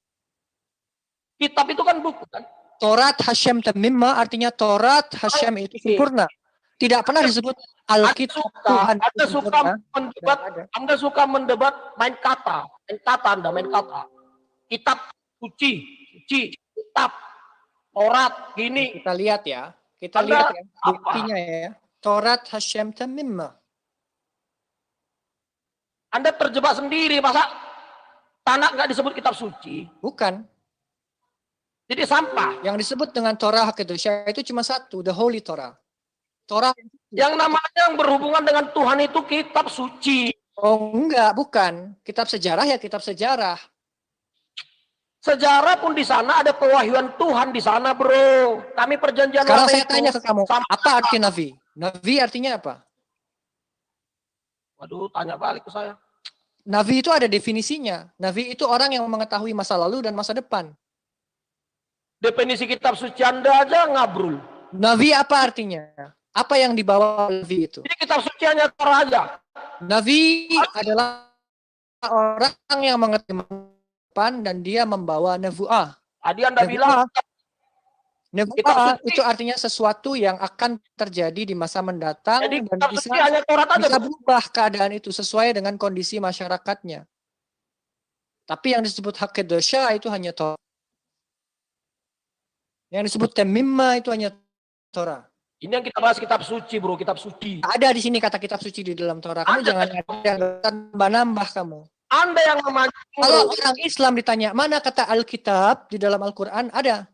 Kitab itu kan buku kan? Torat Hashem Temimma artinya Torat Hashem itu sempurna. Tidak pernah disebut Alkitab Tuhan itu sempurna. Anda suka mendebat main kata Anda main kata. Kitab suci, kitab Torat gini. Kita lihat ya. Kita Anda lihat ya buktinya ya. Torat Hashem Temimma. Anda terjebak sendiri, masa Tanakh nggak disebut kitab suci? Bukan. Jadi sampah. Yang disebut dengan Torah Hakedosha itu cuma satu, the Holy Torah. Torah yang namanya yang berhubungan dengan Tuhan itu kitab suci. Oh enggak, bukan. Kitab sejarah ya kitab sejarah. Sejarah pun di sana ada pewahyuan Tuhan di sana, bro. Kami perjanjian Sekarang lama saya itu tanya ke kamu, sama- apa arti Nabi? Nabi artinya apa? Waduh, tanya balik ke saya. Nabi itu ada definisinya. Nabi itu orang yang mengetahui masa lalu dan masa depan. Definisi kitab suci Anda aja ngabrul. Nabi apa artinya? Apa yang dibawa Nabi itu? Jadi kitab suci hanya Torah aja. Nabi adalah orang yang mengerti masa depan dan dia membawa nevuah. Tadi Anda bilang Nevuah itu artinya sesuatu yang akan terjadi di masa mendatang jadi dan kitab bisa, suci hanya Torah aja. bisa berubah keadaan itu sesuai dengan kondisi masyarakatnya. Tapi yang disebut Hakedosha itu hanya Torah. Yang disebut Temimma itu hanya Torah. Ini yang kita bahas kitab suci, bro, kitab suci. Ada di sini kata kitab suci di dalam Torah. Kamu jangan nambah-nambah kamu. Anda yang memancing. Kalau orang Islam ditanya, mana kata Alkitab di dalam Al-Quran? Ada.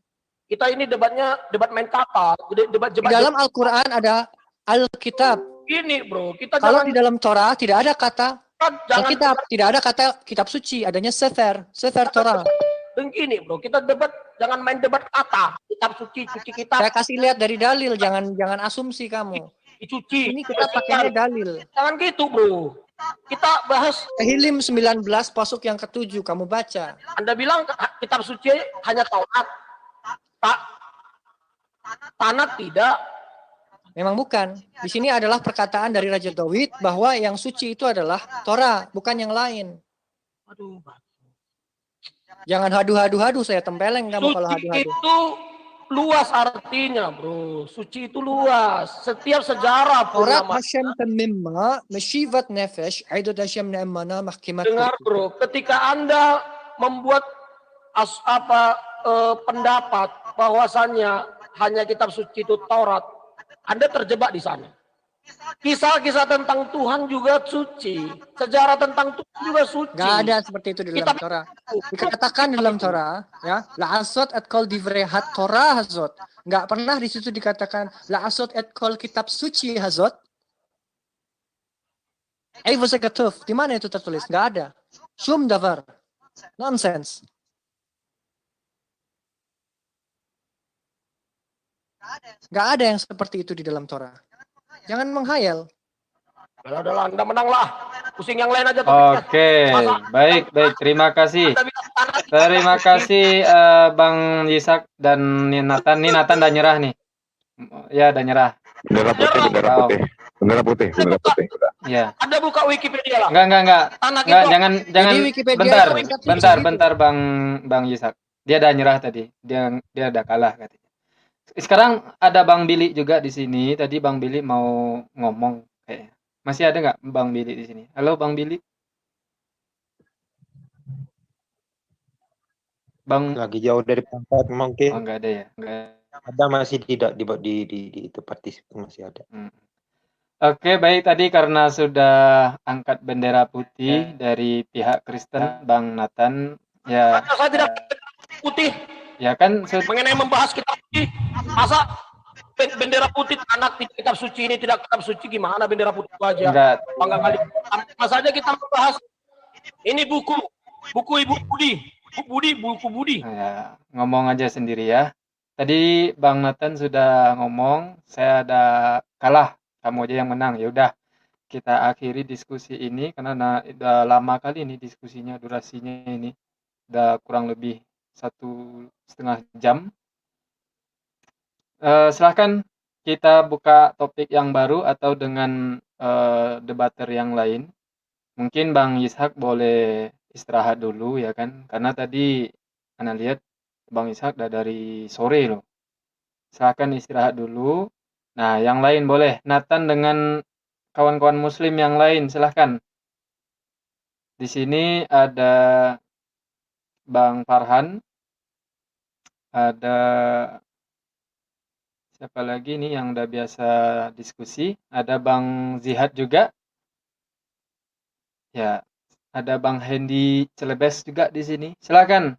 Kita ini debatnya debat main kata, debat Di dalam Al-Quran ada Alkitab. Gini, bro, kita Kalau jangan di dalam Torah tidak ada kata jangan Alkitab, tidak ada kata kitab suci, adanya Sefer Torah. begini, bro, kita debat jangan main debat kata. Kitab suci, suci kitab. Saya kasih lihat dari dalil, jangan asumsi kamu. Dicuci. Ini kita pakainya dalil. Jangan gitu, bro. Kita bahas Tehillim 19 pasuk yang ke-7 kamu baca. Anda bilang kitab suci hanya Taurat. Tanakh tidak. Memang bukan. Di sini adalah perkataan dari Raja Daud bahwa yang suci itu adalah Torah, bukan yang lain. Aduh. Jangan hadu-hadu-hadu, saya tempeleng kamu kalau Suci hadu-hadu. itu luas artinya, bro. Suci itu luas. Setiap sejarah pun Torat nama. Hashem temimma, meshivat nefesh, aidot Hashem ne'emana mahkimat. Dengar, bro. Ketika Anda membuat pendapat bahwasannya hanya kitab suci itu Taurat, Anda terjebak di sana. Kisah-kisah tentang Tuhan juga suci. Sejarah tentang Tuhan juga suci. Gak ada seperti itu di dalam Torah. Dikatakan di dalam Torah, ya, la asot et kol divrehat Torah hazot. Gak pernah di situ dikatakan la asot et kol kitab suci hazot. Di mana itu tertulis? Gak ada. Shum davar. Nonsense. Gak ada yang seperti itu di dalam Torah. Jangan menghayal. Adalah Anda menanglah. Pusing yang lain aja. Oke, baik. Terima kasih. Terima kasih Bang Yisak dan Nathan. Nih Nathan udah nyerah nih. Ya, udah nyerah. Bendera putih. Ya. Anda buka Wikipedia lah. Enggak. Jangan. Bentar Bang Yisak. Dia udah nyerah tadi. Dia udah kalah katanya. Sekarang ada Bang Billy juga di sini. Tadi Bang Billy mau ngomong kayaknya. Masih ada nggak Bang Billy di sini? Halo Bang Billy. Bang lagi jauh dari tempat mungkin. Oh, nggak ada ya. Ada masih tidak di itu partisipan masih ada. Oke, baik, tadi karena sudah angkat bendera putih dari pihak Kristen Bang Nathan ya. Saya tidak putih. Ya kan mengenai membahas kitab suci, masa bendera putih anak kitab suci ini tidak kitab suci, gimana bendera putih itu aja? Enggak. Bangga kali. Masa aja kita membahas ini buku Ibu Budi, buku Budi. Ya, ngomong aja sendiri ya. Tadi Bang Nathan sudah ngomong, saya ada kalah, kamu aja yang menang. Ya udah, kita akhiri diskusi ini karena udah lama kali ini diskusinya, durasinya ini udah kurang lebih 1,5 jam. Silahkan kita buka topik yang baru atau dengan debater yang lain. Mungkin Bang Ishak boleh istirahat dulu ya kan, karena tadi Anda lihat Bang Ishak udah dari sore loh. Silahkan istirahat dulu. Nah, yang lain boleh. Nathan dengan kawan-kawan muslim yang lain silahkan. Di sini ada Bang Farhan, ada siapa lagi nih yang udah biasa diskusi, ada Bang Zihad juga, ya, ada Bang Hendy Celebes juga di sini. Silakan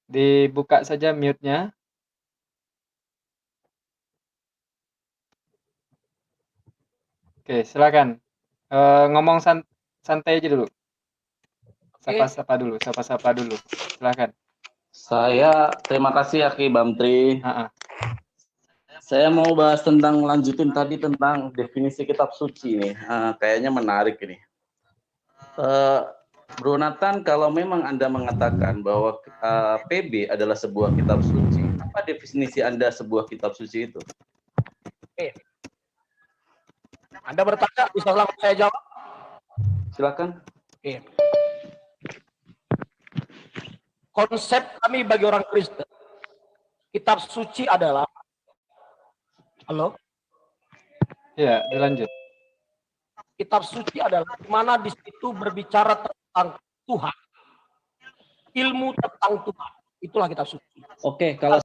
dibuka saja mute-nya. Oke, silakan ngomong santai aja dulu. Sapa-sapa dulu. Silakan. Saya terima kasih Aki Bamtri. Saya mau bahas tentang lanjutin tadi tentang definisi kitab suci nih. Kayaknya menarik ini. Bro Nathan, kalau memang Anda mengatakan bahwa PB adalah sebuah kitab suci, apa definisi Anda sebuah kitab suci itu? Anda bertanya, bisa langsung saya jawab? Silakan. Konsep kami bagi orang Kristen, kitab suci adalah, halo? Ya, dilanjut. Kitab suci adalah di mana di situ berbicara tentang Tuhan, ilmu tentang Tuhan, itulah kitab suci. Oke, kalau